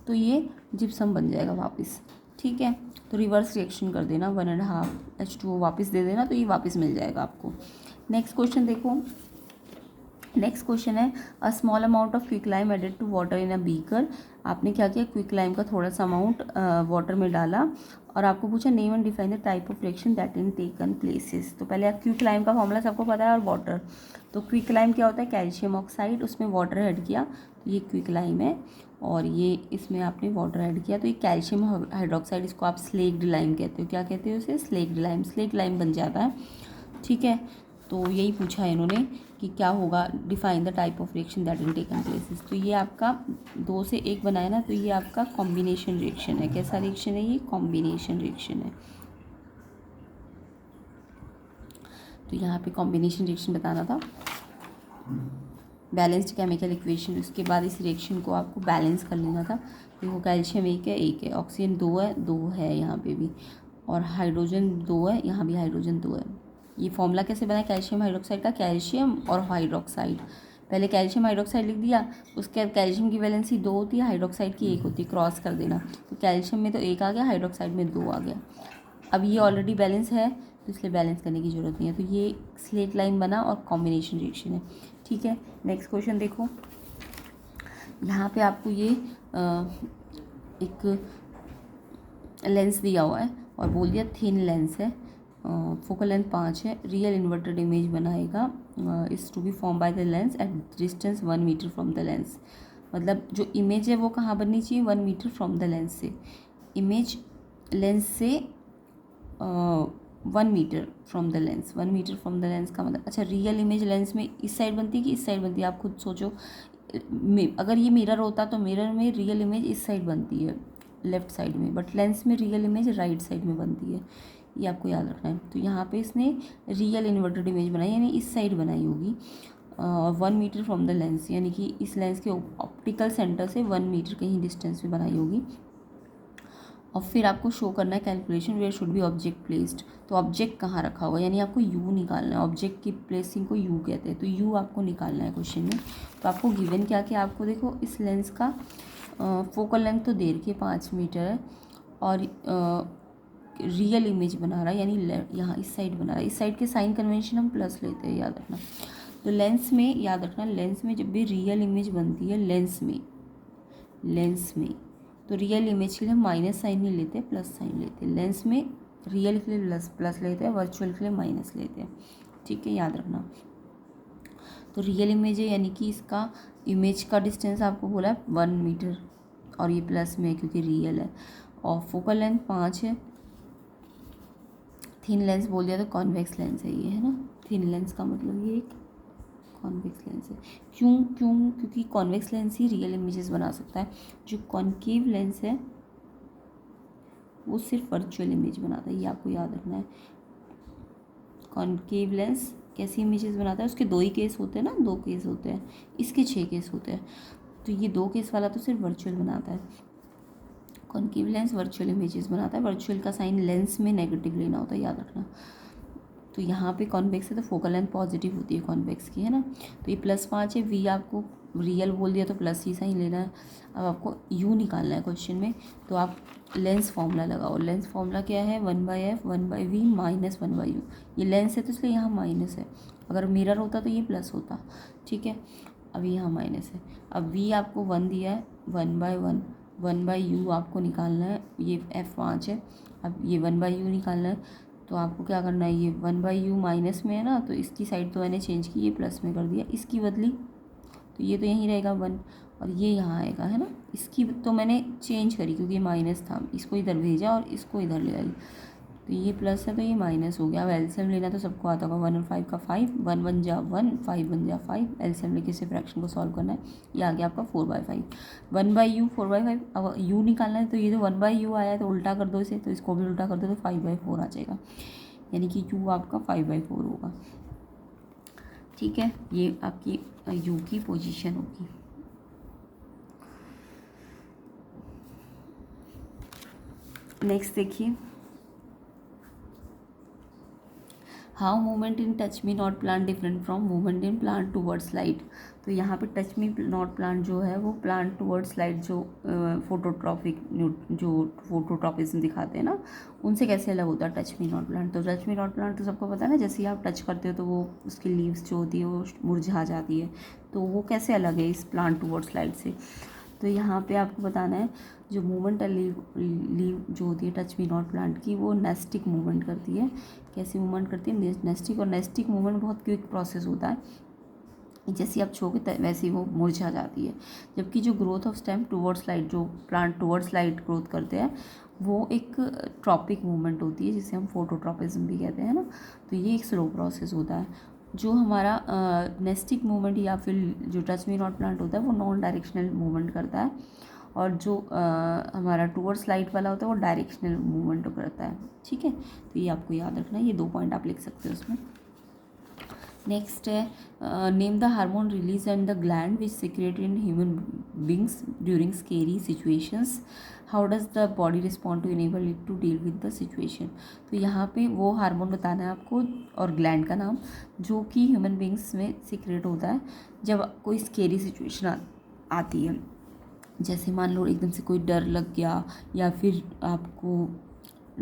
Speaker 1: तो ये जिप्सम बन जाएगा वापस। ठीक है। तो रिवर्स रिएक्शन कर देना, 1.5 H2O वापस दे देना, तो ये वापस मिल जाएगा आपको। नेक्स्ट क्वेश्चन देखो। नेक्स्ट क्वेश्चन है a small amount of quick lime added to water in a beaker. आपने क्या किया, क्विक लाइम का थोड़ा सा अमाउंट वाटर में डाला और आपको पूछा name and define the type of reaction that in taken places. तो पहले आप क्विक लाइम का फॉर्मूला सबको पता है और वाटर। तो क्विक लाइम क्या होता है, कैल्शियम ऑक्साइड, उसमें वाटर ऐड किया, तो ये क्विक लाइम है। और ये इसमें आपने वाटर ऐड किया, तो ये कैल्शियम हाइड्रोक्साइड, इसको आप स्लेक्ड लाइम कहते हो। क्या कहते हो उसे, स्लेक्ड लाइम बन जाता है। ठीक है। तो यही पूछा है इन्होंने कि क्या होगा, define the type of reaction that in taken places. तो ये आपका 2 से 1 बनाया ना, तो ये आपका कॉम्बिनेशन रिएक्शन है। कैसा रिएक्शन है ये, कॉम्बिनेशन रिएक्शन है। तो यहाँ पे कॉम्बिनेशन रिएक्शन बताना था, बैलेंस्ड केमिकल इक्वेशन। उसके बाद इस रिएक्शन को आपको बैलेंस कर लेना था। देखो कैल्शियम 1 है, ऑक्सीजन 2 है यहाँ पे भी, और हाइड्रोजन 2 है, यहाँ भी हाइड्रोजन 2 है। ये फॉर्मूला कैसे बना, कैल्शियम हाइड्रोक्साइड का, कैल्शियम और हाइड्रोक्साइड। पहले कैल्शियम हाइड्रोक्साइड लिख दिया, उसके बाद कैल्शियम की वैलेंसी 2 होती है, हाइड्रोक्साइड की 1 होती है, क्रॉस कर देना। तो कैल्शियम में तो 1 आ गया, हाइड्रोक्साइड में 2 आ गया। अब ये ऑलरेडी बैलेंस है, तो इसलिए बैलेंस करने की ज़रूरत नहीं है। तो ये स्लेट लाइन बना और कॉम्बिनेशन रिएक्शन है। ठीक है। नेक्स्ट क्वेश्चन देखो। यहाँ पे आपको ये एक लेंस दिया हुआ है और बोल दिया थिन लेंस है, फोकल लेंथ 5 है, रियल इन्वर्टेड इमेज बनाएगा, is to be form by the lens at distance 1 metre from the lens. मतलब जो इमेज है वो कहाँ बननी चाहिए, 1 मीटर फ्रॉम द लेंस से। इमेज लेंस से 1 metre from the lens. 1 metre from the lens का मतलब, अच्छा रियल इमेज लेंस में इस साइड बनती है कि इस साइड बनती है, आप खुद सोचो। अगर ये मिरर होता तो मिरर में रियल इमेज इस साइड बनती है, लेफ्ट साइड में, बट लेंस में रियल इमेज राइट साइड में बनती है, ये आपको याद रखना है। तो यहाँ पे इसने रियल इन्वर्टेड इमेज बनाई, यानी इस साइड बनाई होगी। 1 मीटर फ्रॉम द लेंस, यानी कि इस लेंस के ऑप्टिकल सेंटर से 1 मीटर कहीं डिस्टेंस पे बनाई होगी। और फिर आपको शो करना है calculation where should be object placed. तो ऑब्जेक्ट कहाँ रखा होगा, यानी आपको यू निकालना है। ऑब्जेक्ट की प्लेसिंग को यू कहते हैं, तो यू आपको निकालना है क्वेश्चन में। तो आपको गिवन क्या कि आपको देखो इस लेंस का फोकल लेंथ तो दे रखी है 5 मीटर है, और रियल इमेज बना रहा है, यानी यहाँ इस साइड बना रहा है। इस साइड के साइन कन्वेंशन हम प्लस लेते हैं, याद रखना। तो लेंस में याद रखना, लेंस में जब भी रियल इमेज बनती है लेंस में तो रियल इमेज के लिए हम माइनस साइन नहीं लेते, प्लस साइन लेते हैं। लेंस में रियल के लिए प्लस लेते हैं, वर्चुअल के लिए माइनस लेते हैं, ठीक है, याद रखना। तो रियल इमेज है, यानी कि इसका इमेज का डिस्टेंस आपको बोला है 1 मीटर, और ये प्लस में है क्योंकि रियल है। और फोकल लेंथ 5 है। थिन लेंस बोल दिया तो कॉन्वेक्स लेंस है ये, है ना। थिन लेंस का मतलब ये एक कॉन्वेक्स लेंस है। क्योंकि कॉन्वेक्स लेंस ही रियल इमेजेस बना सकता है। जो कॉन्केव लेंस है वो सिर्फ वर्चुअल इमेज बनाता है, ये आपको याद रखना है। कॉन्केव लेंस कैसी इमेजेस बनाता है, उसके 2 ही केस होते हैं ना, 2 केस होते हैं, इसके 6 केस होते हैं। तो ये 2 केस वाला तो सिर्फ वर्चुअल बनाता है। कॉन्केव लेंस वर्चुअल इमेजेस बनाता है। वर्चुअल का साइन लेंस में नेगेटिव लेना होता है, याद रखना। तो यहाँ पे कॉन्वेक्स है तो फोकल लेंथ पॉजिटिव होती है कॉन्वेक्स की, है ना। तो ये +5 है। वी आपको रियल बोल दिया तो प्लस ही साइन लेना है। अब आपको यू निकालना है क्वेश्चन में, तो आप लेंस फॉर्मूला लगाओ। लेंस फॉर्मूला क्या है, 1/f 1/v माइनस 1/u। ये लेंस है तो इसलिए यहाँ माइनस है, अगर मिरर होता तो ये प्लस होता, ठीक है। अब यहाँ माइनस है। अब v आपको 1 दिया है, 1/1 1/u आपको निकालना है। ये f5 है, अब ये 1/u निकालना है। तो आपको क्या करना है, ये 1/u माइनस में है ना, तो इसकी साइड तो मैंने चेंज की, ये प्लस में कर दिया, इसकी बदली तो ये तो यहीं रहेगा 1, और ये यहाँ आएगा, है ना। इसकी तो मैंने चेंज करी क्योंकि माइनस था, इसको इधर भेजा और इसको इधर ले आई, तो ये प्लस है तो ये माइनस हो गया। अब एलसीएम लेना तो सबको आता होगा, 1 और 5 का 5, 1 1 जा 1, 5 1 जा 5। एलसीएम लेके इसे फ्रैक्शन को सॉल्व करना है। ये आ गया आपका 4/5। 1/u 4/5। अब u निकालना है, तो ये जो 1/u आया है तो उल्टा कर दो इसे, तो इसको भी उल्टा कर दो तो 5/4 आ जाएगा, यानी कि u आपका 5/4 होगा, ठीक है। ये आपकी u की पोजीशन होगी। नेक्स्ट देखिए, how movement in touch me not plant different from movement in plant towards light. तो यहाँ पे टच मी नॉट प्लांट जो है वो प्लांट टूवर्ड्स लाइट जो फोटोट्रॉपिज्म दिखाते हैं ना, उनसे कैसे अलग होता है टच मी नॉट प्लांट। तो टच मी नॉट प्लांट तो सबको पता है ना, जैसे ही आप टच करते हो तो वो उसकी लीव्स जो होती है वो मुरझा जाती है, तो वो कैसे अलग है इस प्लांट टूवर्ड्स लाइट से। तो यहाँ पे आपको बताना है, जो मूवमेंट लीव जो होती है टच मी नॉट प्लांट की, वो नेस्टिक मूवमेंट करती है। कैसी मूवमेंट करती है, नेस्टिक। और नेस्टिक मूवमेंट बहुत क्विक प्रोसेस होता है, जैसे आप छोके वैसे ही वो मुरझा जाती है। जबकि जो growth of stem towards light, जो प्लांट टूवर्ड्स लाइट ग्रोथ करते हैं, वो एक ट्रॉपिक मूवमेंट होती है, जिसे हम फोटोट्रॉपिज्म भी कहते हैं ना। तो ये एक स्लो प्रोसेस होता है। जो हमारा नेस्टिक मूवमेंट या फिर जो टच मी नॉट प्लांट होता है वो नॉन डायरेक्शनल मूवमेंट करता है, और जो हमारा टूवर्ड्स लाइट वाला होता है वो डायरेक्शनल मूवमेंट करता है, ठीक है। तो ये आपको याद रखना है, ये 2 पॉइंट आप लिख सकते हो उसमें। नेक्स्ट है, name the hormone release and the gland which secrete in human beings during scary situations, how does the body respond to enable it to deal with the situation. तो यहाँ पे वो हार्मोन बताना है आपको, और ग्लैंड का नाम, जो कि ह्यूमन बींग्स में सिक्रेट होता है जब कोई स्केरी सिचुएशन आती है। जैसे मान लो एकदम से कोई डर लग गया, या फिर आपको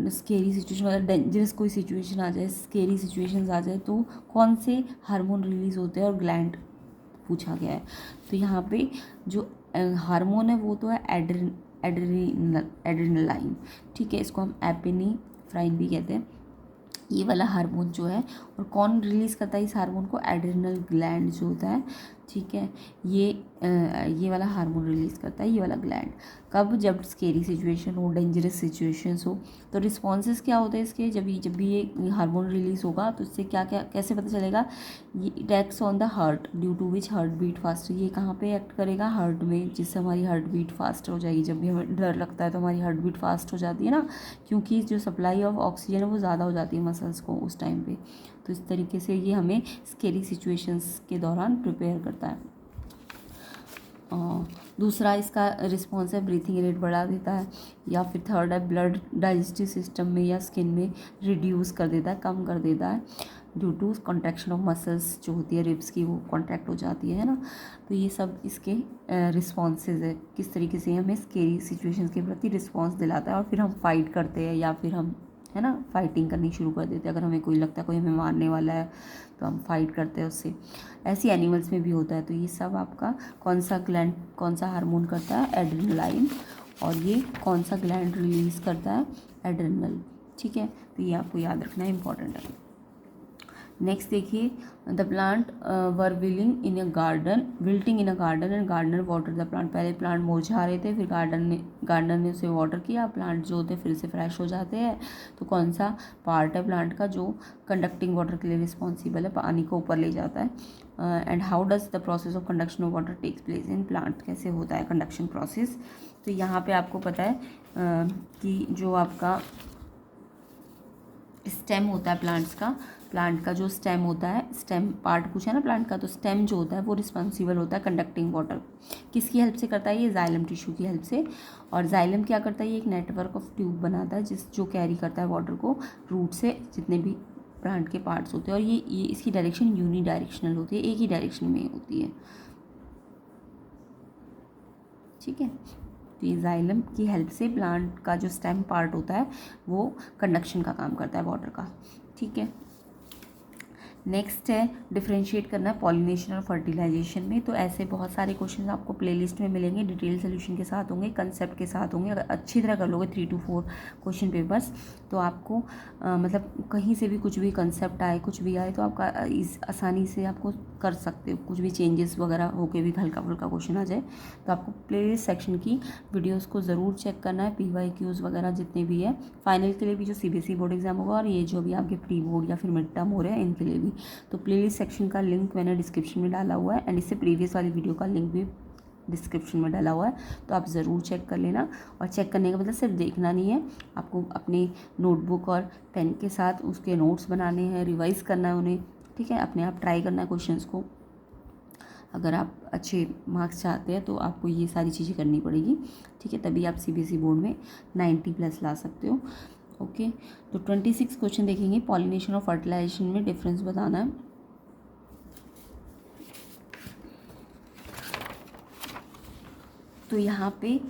Speaker 1: स्केरी सिचुएशन मतलब डेंजरस कोई सिचुएशन आ जाए, स्केरी सिचुएशंस आ जाए, तो कौन से हार्मोन रिलीज़ होते हैं और ग्लैंड पूछा गया है। तो यहाँ पे जो हार्मोन है वो तो है एड्रेनलाइन, ठीक है। इसको हम एपिनेफ्राइन भी कहते हैं, ये वाला हार्मोन जो है। और कौन रिलीज़ करता है इस हार्मोन को, एड्रेनल ग्लैंड जो होता है, ठीक है। ये वाला हार्मोन रिलीज़ करता है ये वाला ग्लैंड। कब? जब स्केरी सिचुएशन हो, डेंजरस सिचुएशंस हो। तो रिस्पॉन्सेज क्या होते हैं इसके? जब भी ये हार्मोन रिलीज़ होगा तो इससे क्या क्या कैसे पता चलेगा? ये it acts on the heart due to which heart beat fast. ये कहाँ पे एक्ट करेगा? हार्ट में, जिससे हमारी हार्ट बीट फास्ट हो जाएगी। जब भी हमें डर लगता है तो हमारी हार्ट बीट फास्ट हो जाती है ना, क्योंकि जो सप्लाई ऑफ ऑक्सीजन है वो ज़्यादा हो जाती है मसल्स को उस टाइम पे। तो इस तरीके से ये हमें स्केरी सिचुएशंस के दौरान प्रिपेयर करता है। दूसरा इसका रिस्पॉन्स है ब्रीथिंग रेट बढ़ा देता है, या फिर थर्ड है ब्लड डाइजेस्टिव सिस्टम में या स्किन में रिड्यूस कर देता है, कम कर देता है due to contraction of muscles जो होती है रिब्स की, वो कॉन्ट्रैक्ट हो जाती है ना। तो ये सब इसके रिस्पॉन्सेज है, किस तरीके से हमें स्केरी सिचुएशंस के प्रति रिस्पॉन्स दिलाता है और फिर हम फाइट करते हैं, या फिर हम है ना फाइटिंग करनी शुरू कर देते हैं। अगर हमें कोई लगता है कोई हमें मारने वाला है तो हम फाइट करते हैं उससे। ऐसी एनिमल्स में भी होता है। तो ये सब आपका कौन सा हार्मोन करता है? एड्रेनलाइन। और ये कौन सा ग्लैंड रिलीज़ करता है? एड्रेनल। ठीक है, तो ये आपको याद रखना इंपॉर्टेंट है। नेक्स्ट देखिए, the plant were wilting in a garden and gardener water the plant. पहले प्लांट मुरझा रहे थे, फिर गार्डनर ने उसे वाटर किया, प्लांट जो होते हैं फिर से फ्रेश हो जाते हैं। तो कौन सा पार्ट है प्लांट का जो कंडक्टिंग वाटर के लिए रिस्पॉन्सिबल है, पानी को ऊपर ले जाता है? And how does the process of conduction of water takes place in plant? कैसे होता है कंडक्शन प्रोसेस? तो यहाँ पे आपको पता है कि जो आपका स्टेम होता है प्लांट का जो स्टेम होता है, स्टेम पार्ट पूछा ना प्लांट का, तो स्टेम जो होता है वो रिस्पॉन्सिबल होता है कंडक्टिंग वाटर। किसकी हेल्प से करता है? ये जाइलम टिश्यू की हेल्प से। और जाइलम क्या करता है? ये एक नेटवर्क ऑफ ट्यूब बनाता है जो कैरी करता है वाटर को रूट से, जितने भी प्लांट के पार्ट्स होते हैं। और ये इसकी डायरेक्शन यूनी डायरेक्शनल होती है, एक ही डायरेक्शन में होती है। ठीक है, तो ये जाइलम की हेल्प से प्लांट का जो स्टेम पार्ट होता है वो कंडक्शन का काम करता है वाटर का। ठीक है, नेक्स्ट है डिफरेंशिएट करना है पॉलिनेशन और फर्टिलाइजेशन में। तो ऐसे बहुत सारे क्वेश्चन आपको प्लेलिस्ट में मिलेंगे, डिटेल सोल्यूशन के साथ होंगे, कंसेप्ट के साथ होंगे। अगर अच्छी तरह कर लोगे 3 to 4 क्वेश्चन पेपर्स तो आपको मतलब कहीं से भी कुछ भी कंसेप्ट आए, कुछ भी आए तो आपका आसानी से आपको कर सकते हो। कुछ भी चेंजेस वगैरह होके भी हल्का फुल्का क्वेश्चन आ जाए तो आपको प्लेलिस्ट सेक्शन की वीडियोज़ को ज़रूर चेक करना है। PYQs वगैरह जितने भी है, फाइनल के लिए भी जो CBSE बोर्ड एग्जाम होगा और ये जो भी आपके प्री बोर्ड या फिर मिड टर्म हो रहे हैं इनके लिए भी। तो प्लेलिस्ट सेक्शन का लिंक मैंने डिस्क्रिप्शन में डाला हुआ है, एंड इससे प्रीवियस वाली वीडियो का लिंक भी डिस्क्रिप्शन में डाला हुआ है, तो आप ज़रूर चेक कर लेना। और चेक करने का मतलब सिर्फ देखना नहीं है, आपको अपने नोटबुक और पेन के साथ उसके नोट्स बनाने हैं, रिवाइज करना है उन्हें। ठीक है, अपने आप ट्राई करना है क्वेश्चंस को। अगर आप अच्छे मार्क्स चाहते हैं तो आपको ये सारी चीज़ें करनी पड़ेगी। ठीक है, तभी आप CBSE बोर्ड में 90+ ला सकते हो। ओके, तो 26 क्वेश्चन देखेंगे। पॉलिनेशन और फर्टिलाइजेशन में डिफरेंस बताना है। तो यहाँ पे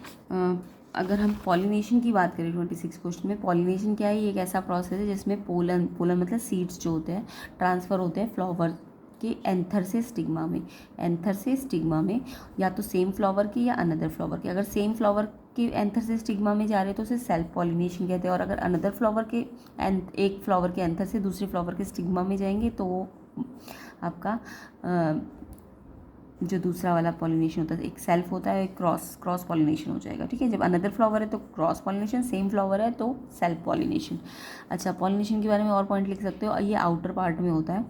Speaker 1: अगर हम पॉलिनेशन की बात करें 26 क्वेश्चन में, पॉलिनेशन क्या है? ये एक ऐसा प्रोसेस है जिसमें पोलन मतलब सीड्स जो होते हैं ट्रांसफ़र होते हैं फ्लावर के एंथर से स्टिग्मा में, या तो सेम फ्लावर के या अनदर फ्लावर के। अगर सेम फ्लावर के एंथर से स्टिग्मा में जा रहे हैं तो उसे सेल्फ पॉलिनेशन कहते हैं। और अगर अनदर फ्लावर के एक फ्लावर के एंथर से दूसरे फ्लावर के स्टिग्मा में जाएंगे तो वो आपका जो दूसरा वाला पॉलिनेशन होता है, एक सेल्फ होता है, एक क्रॉस पॉलिनेशन हो जाएगा। ठीक है, जब अनदर फ्लावर है तो क्रॉस पॉलिनेशन, सेम फ्लावर है तो सेल्फ पॉलिनेशन। अच्छा, पॉलिनेशन के बारे में और पॉइंट लिख सकते हो। ये आउटर पार्ट में होता है,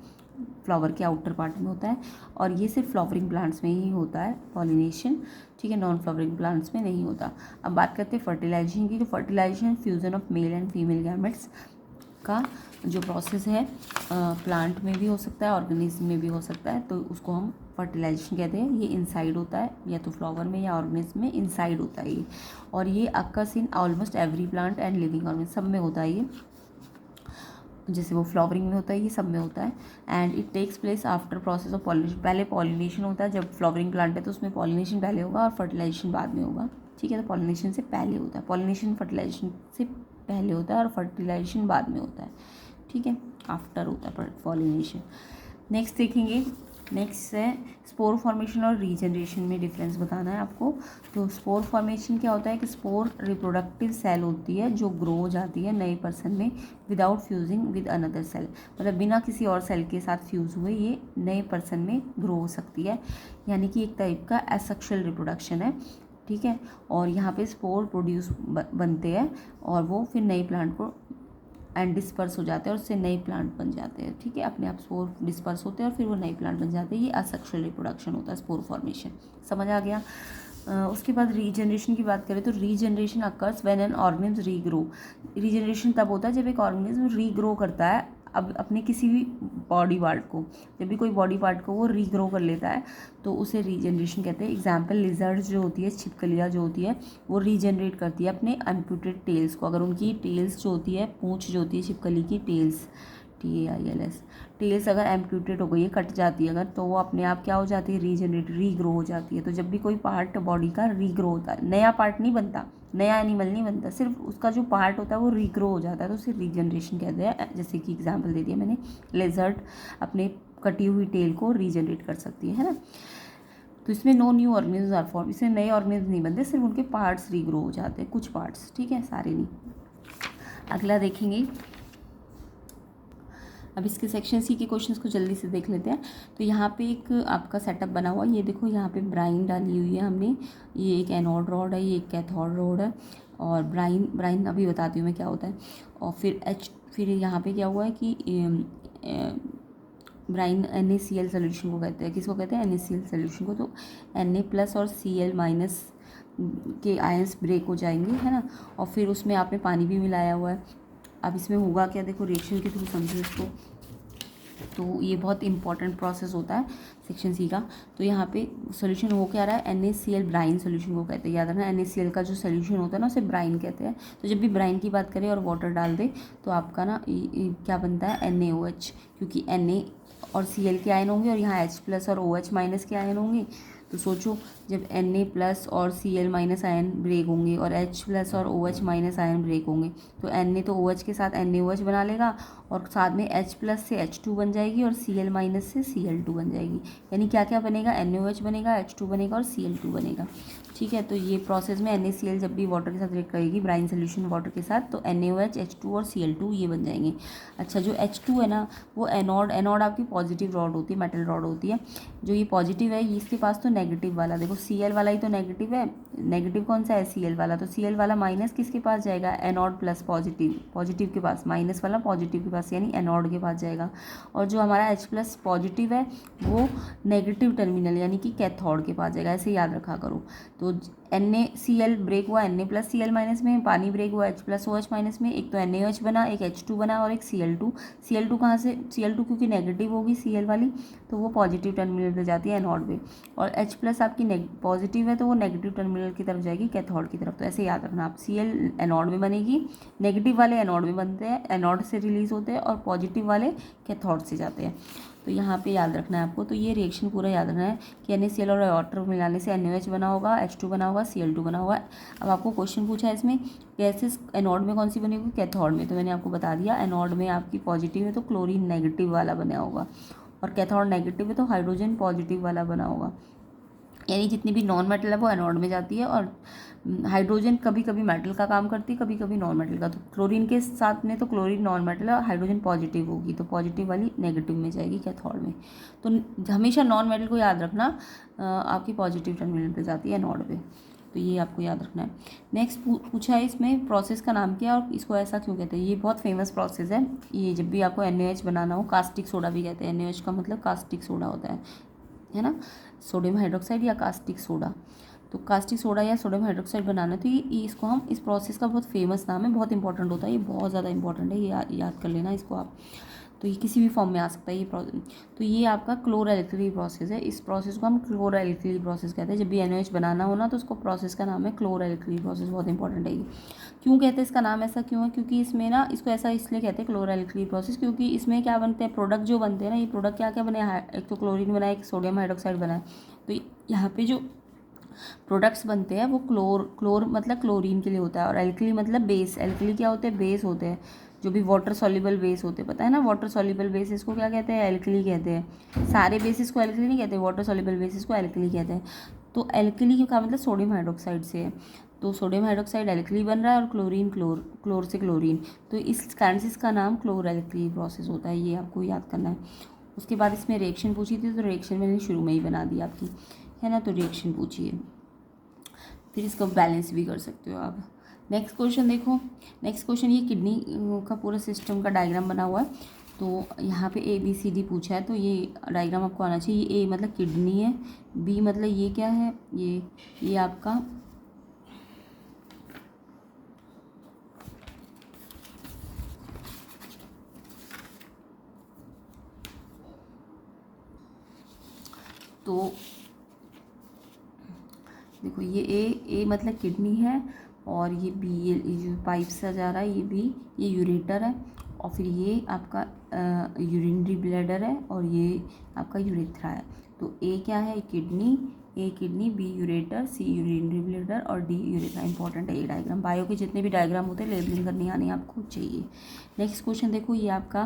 Speaker 1: फ्लावर के आउटर पार्ट में होता है, और ये सिर्फ फ्लावरिंग प्लांट्स में ही होता है पॉलिनेशन। ठीक है, नॉन फ्लावरिंग प्लांट्स में नहीं होता। अब बात करते हैं फर्टिलाइजेशन की। तो fertilization fusion of male and female gametes का जो प्रोसेस है प्लांट में भी हो सकता है, ऑर्गेनिज्म में भी हो सकता है, तो उसको हम फर्टिलाइजेशन कहते हैं। ये इनसाइड होता है, या तो फ्लावर में या ऑर्गेनिज्म में इनसाइड होता है ये। और ये occurs in almost every plant and living organism, सब में होता है ये। जैसे वो फ्लावरिंग में होता है, ये सब में होता है। And it takes place after process of pollination. पहले पॉलिनेशन होता है, जब फ्लावरिंग प्लांट है तो उसमें पॉलिनेशन पहले होगा और फर्टिलाइजेशन बाद में होगा। ठीक है, तो पॉलिनेशन से पहले होता है, पॉलिनेशन फर्टिलाइजेशन से पहले होता है और फर्टिलाइजेशन बाद में होता है। ठीक है, आफ्टर होता है पॉलिनेशन। नेक्स्ट देखेंगे नेक्स्ट है स्पोर फॉर्मेशन और रीजनरेशन में डिफरेंस बताना है आपको। तो स्पोर फॉर्मेशन क्या होता है कि स्पोर रिप्रोडक्टिव सेल होती है जो ग्रो हो जाती है नए पर्सन में without fusing with another cell, मतलब बिना किसी और सेल के साथ फ्यूज़ हुए ये नए पर्सन में ग्रो हो सकती है, यानी कि एक टाइप का एसेक्सुअल रिप्रोडक्शन है, ठीक है। और यहाँ पे स्पोर प्रोड्यूस बनते हैं और वो फिर नए प्लांट को एंड डिस्पर्स हो जाते हैं और उससे नए प्लांट बन जाते हैं, ठीक है। अपने आप स्पोर डिस्पर्स होते हैं और फिर वो नए प्लांट बन जाते हैं, ये असेक्सुअल रिप्रोडक्शन होता है स्पोर फॉर्मेशन। समझ आ गया। उसके बाद रीजनरेशन की बात करें तो regeneration occurs when an organism regrow. Regeneration तब होता है जब एक ऑर्गेनिज्म रीग्रो करता है अब अपने किसी भी बॉडी पार्ट को, जब भी कोई बॉडी पार्ट को वो रीग्रो कर लेता है तो उसे रीजनरेशन कहते हैं। एग्जाम्पल लिजर्ड्स जो होती है, छिपकलियाँ जो होती है वो रीजनरेट करती है अपने एम्प्यूटेड टेल्स को। अगर उनकी टेल्स जो होती है, पूंछ जो होती है छिपकली की, टेल्स TAILS, टेल्स अगर एम्प्यूटेड हो गई है, कट जाती है अगर, तो वो अपने आप क्या हो जाती है, रीजनरेट, रीग्रो हो जाती है। तो जब भी कोई पार्ट बॉडी का रीग्रो होता है, नया पार्ट नहीं बनता, नया एनिमल नहीं बनता, सिर्फ उसका जो पार्ट होता है वो रीग्रो हो जाता है, तो उसे रीजनरेशन कहते हैं। जैसे कि एग्जांपल दे दिया मैंने, लेजर्ड अपने कटी हुई टेल को रीजनरेट कर सकती है ना। तो इसमें no new organism are form, इसमें नए ऑर्गेनिज्म नहीं बनते, सिर्फ उनके पार्ट्स रीग्रो हो जाते हैं, कुछ पार्ट्स, ठीक है, सारे नहीं। अगला देखेंगे, अब इसके सेक्शन सी के क्वेश्चंस को जल्दी से देख लेते हैं। तो यहाँ पे एक आपका सेटअप बना हुआ है, ये देखो यहाँ पे ब्राइन डाली हुई है हमने, ये एक एनोड रॉड है, ये एक कैथोड रॉड है, और ब्राइन अभी बताती हूँ मैं क्या होता है। और फिर यहाँ पे क्या हुआ है कि ब्राइन NaCl सोल्यूशन को कहते हैं, किसको कहते हैं, NaCl सोल्यूशन को। तो Na+ और Cl- के आयंस ब्रेक हो जाएंगे, है ना। और फिर उसमें आपने पानी भी मिलाया हुआ है। अब इसमें होगा क्या, देखो रिएक्शन के थ्रू समझो इसको। तो ये बहुत इंपॉर्टेंट प्रोसेस होता है सेक्शन सी का। तो यहाँ पे सोल्यूशन हो क्या रहा है, NaCl ब्राइन सोल्यूशन को कहते हैं। याद रखना, NaCl का जो सोल्यूशन होता है ना उसे ब्राइन कहते हैं। तो जब भी ब्राइन की बात करें और वाटर डाल दे तो आपका ना क्या बनता है, NaOH, क्योंकि Na और Cl के आयन होंगे और यहाँ H+ और OH- के आयन होंगे। तो सोचो, जब Na+ और Cl- आयन ब्रेक होंगे और H+ और OH- आयन ब्रेक होंगे तो Na तो OH के साथ NaOH बना लेगा और साथ में H+ से H2 बन जाएगी और Cl- से Cl2 बन जाएगी। यानी क्या क्या बनेगा, NaOH बनेगा, H2 बनेगा और Cl2 बनेगा, ठीक है। तो ये प्रोसेस में NaCl जब भी वाटर के साथ रिएक्ट करेगी, ब्राइन सोल्यूशन वाटर के साथ, तो NaOH, H2 और Cl2 ये बन जाएंगे। अच्छा, जो H2 है ना वो एनोड आपकी पॉजिटिव रॉड होती है, मेटल रॉड होती है। जो ये पॉजिटिव है इसके पास तो नेगेटिव वाला, देखो Cl वाला ही तो नेगेटिव है, नेगेटिव कौन सा है, Cl वाला। तो Cl वाला माइनस किसके पास जाएगा, एनोड प्लस पॉजिटिव के पास, माइनस वाला पॉजिटिव के पास, यानी एनोड के पास जाएगा। और जो हमारा H+ पॉजिटिव है वो नेगेटिव टर्मिनल यानी कि कैथोड के पास जाएगा, ऐसे याद रखा करो। तो NaCl ब्रेक हुआ Na+Cl- में, पानी ब्रेक हुआ H+ OH- में, एक तो NaOH बना, एक H2 बना और एक Cl2 कहाँ से, Cl2 क्योंकि नेगेटिव होगी Cl वाली तो वो पॉजिटिव टर्मिनल पे जाती है एनोड पे, और H+ आपकी पॉजिटिव है तो वो नेगेटिव टर्मिनल की तरफ जाएगी कैथोड की तरफ। तो ऐसे याद रखना आप, Cl एनोड में बनेगी, नेगेटिव वाले एनोड में बनते हैं, एनोड से रिलीज होते हैं, और पॉजिटिव वाले कैथोड से जाते हैं। तो यहाँ पे याद रखना है आपको। तो ये रिएक्शन पूरा याद रखना है कि NaCl और वाटर मिलाने से NaOH बना होगा, H2 बना होगा, Cl2 बना होगा। अब आपको क्वेश्चन पूछा है इसमें गैसेस एनोड में कौन सी बनी होगी, कैथोड में। तो मैंने आपको बता दिया, एनोड में आपकी पॉजिटिव है तो क्लोरीन नेगेटिव वाला बना होगा, और कैथोड नेगेटिव है तो हाइड्रोजन पॉजिटिव वाला बना होगा। यानी जितनी भी नॉन मेटल है वो एनोड में जाती है, और हाइड्रोजन कभी कभी मेटल का काम करती है, कभी कभी नॉन मेटल का। तो क्लोरीन के साथ में तो क्लोरीन नॉन मेटल है और हाइड्रोजन पॉजिटिव होगी, तो पॉजिटिव वाली नेगेटिव में जाएगी कैथोड में। तो हमेशा नॉन मेटल को याद रखना, आपकी पॉजिटिव टर्मिनल पे जाती है एनोड पे। तो ये आपको याद रखना है। नेक्स्ट पूछा है इसमें प्रोसेस का नाम क्या है और इसको ऐसा क्यों कहते हैं। ये बहुत फेमस प्रोसेस है। ये जब भी आपको NaOH बनाना हो, कास्टिक सोडा भी कहते हैं, NaOH का मतलब कास्टिक सोडा होता है ना, सोडियम हाइड्रोक्साइड या कास्टिक सोडा। तो कास्टिक सोडा या सोडियम हाइड्रोक्साइड बनाना, तो ये इसको हम, इस प्रोसेस का बहुत फेमस नाम है, बहुत इंपॉर्टेंट होता है, ये बहुत ज़्यादा इंपॉर्टेंट है, ये याद कर लेना इसको आप। तो ये किसी भी फॉर्म में आ सकता है ये प्रोसेस। तो ये आपका क्लोरोएल्कली प्रोसेस है, इस प्रोसेस को हम क्लोरोएल्कली प्रोसेस कहते हैं। जब भी NaOH बनाना हो ना तो उसको प्रोसेस का नाम है क्लोरोएल्कली प्रोसेस, बहुत इंपॉर्टेंट है ये। क्यों कहते हैं इसका नाम ऐसा क्यों है, क्योंकि इसमें ना इसको ऐसा इसलिए कहते हैं क्लोरोएल्कली प्रोसेस, क्योंकि इसमें क्या बनते हैं, प्रोडक्ट जो बनते हैं ना, ये प्रोडक्ट क्या क्या बने, एक तो क्लोरीन बना है, एक सोडियम हाइड्रोक्साइड बना है। तो यहाँ पे जो प्रोडक्ट्स बनते हैं वो क्लोर मतलब क्लोरीन के लिए होता है, और एल्कली मतलब बेस। एल्कली क्या होते हैं? बेस होते हैं, जो भी वाटर सॉल्युबल बेस होते हैं, पता है ना, वाटर सॉल्युबल बेस इसको क्या कहते हैं? एल्कली कहते हैं। सारे बेसिस को एल्कली नहीं कहते, वाटर सॉल्युबल बेसिस को एल्कली कहते हैं। तो एल्कली का मतलब सोडियम हाइड्रोक्साइड से है, तो सोडियम हाइड्रोक्साइड एल्कली बन रहा है, और क्लोरीन क्लोर से क्लोरीन, तो इस कारण से इसका नाम क्लोर एल्कली प्रोसेस होता है। ये आपको याद करना है। उसके बाद इसमें रिएक्शन पूछी थी, तो रिएक्शन मैंने शुरू में ही बना दी आपकी, है ना। तो रिएक्शन पूछिए, फिर इसको बैलेंस भी कर सकते हो आप। नेक्स्ट क्वेश्चन देखो। नेक्स्ट क्वेश्चन, ये किडनी का पूरा सिस्टम का डायग्राम बना हुआ है। तो यहाँ पे ABCD पूछा है, तो ये डायग्राम आपको आना चाहिए। A मतलब किडनी है, B मतलब ये क्या है? ये आपका तो देखो, ये ए मतलब किडनी है, और ये B, ये जो पाइप से जा रहा है, ये B, ये यूरेटर है, और फिर ये आपका यूरिनरी ब्लैडर है, और ये आपका यूरेथ्रा है। तो ए क्या है? Kidney, B ureter, C urinary bladder, और D यूरेथ्रा। इंपॉर्टेंट है ये डायग्राम। बायो के जितने भी डायग्राम होते हैं लेबलिंग करनी आनी आपको चाहिए। नेक्स्ट क्वेश्चन देखो, ये आपका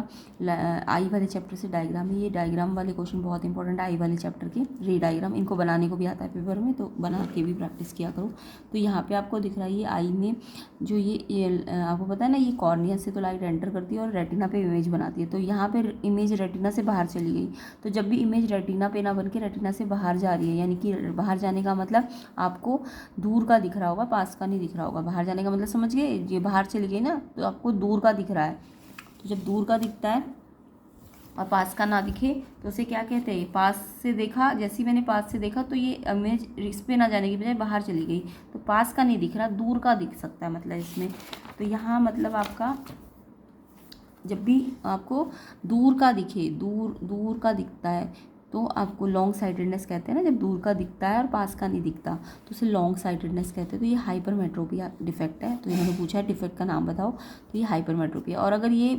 Speaker 1: आई वाले चैप्टर से डायग्राम है। ये डायग्राम वाले क्वेश्चन बहुत इंपॉर्टेंट है आई वाले चैप्टर के। रे डायग्राम इनको बनाने को भी आता है पेपर में, तो बना के भी प्रैक्टिस किया करो। तो यहाँ पे आपको दिख रहा है, ये आई में जो ये आपको पता है ना, ये कॉर्निया से तो लाइट एंटर करती है और रेटिना पे इमेज बनाती है। तो यहाँ पे इमेज रेटिना से बाहर चली गई, तो जब भी इमेज रेटिना पे ना बन के रेटिना से बाहर जा रही है, यानी कि बाहर जाने का मतलब आपको दूर का दिख रहा होगा, पास का नहीं दिख रहा होगा। बाहर जाने का मतलब समझ गए? ये बाहर चली गई ना, तो आपको दूर का दिख रहा है। तो जब दूर का दिखता है और पास का ना दिखे, तो उसे क्या कहते हैं? पास से देखा, जैसे ही मैंने पास से देखा तो ये इमेज इस पे ना जाने की बजाय बाहर चली गई, तो पास का नहीं दिख रहा, दूर का दिख सकता है मतलब इसमें। तो यहाँ मतलब आपका जब भी आपको दूर का दिखे, दूर का दिखता है, तो आपको लॉन्ग साइटेडनेस कहते हैं ना, जब दूर का दिखता है और पास का नहीं दिखता, तो उसे लॉन्ग साइटेडनेस कहते हैं। तो ये हाइपरमेट्रोपिया डिफेक्ट है। तो इन्होंने पूछा है डिफेक्ट का नाम बताओ, तो ये हाइपरमेट्रोपिया। और अगर ये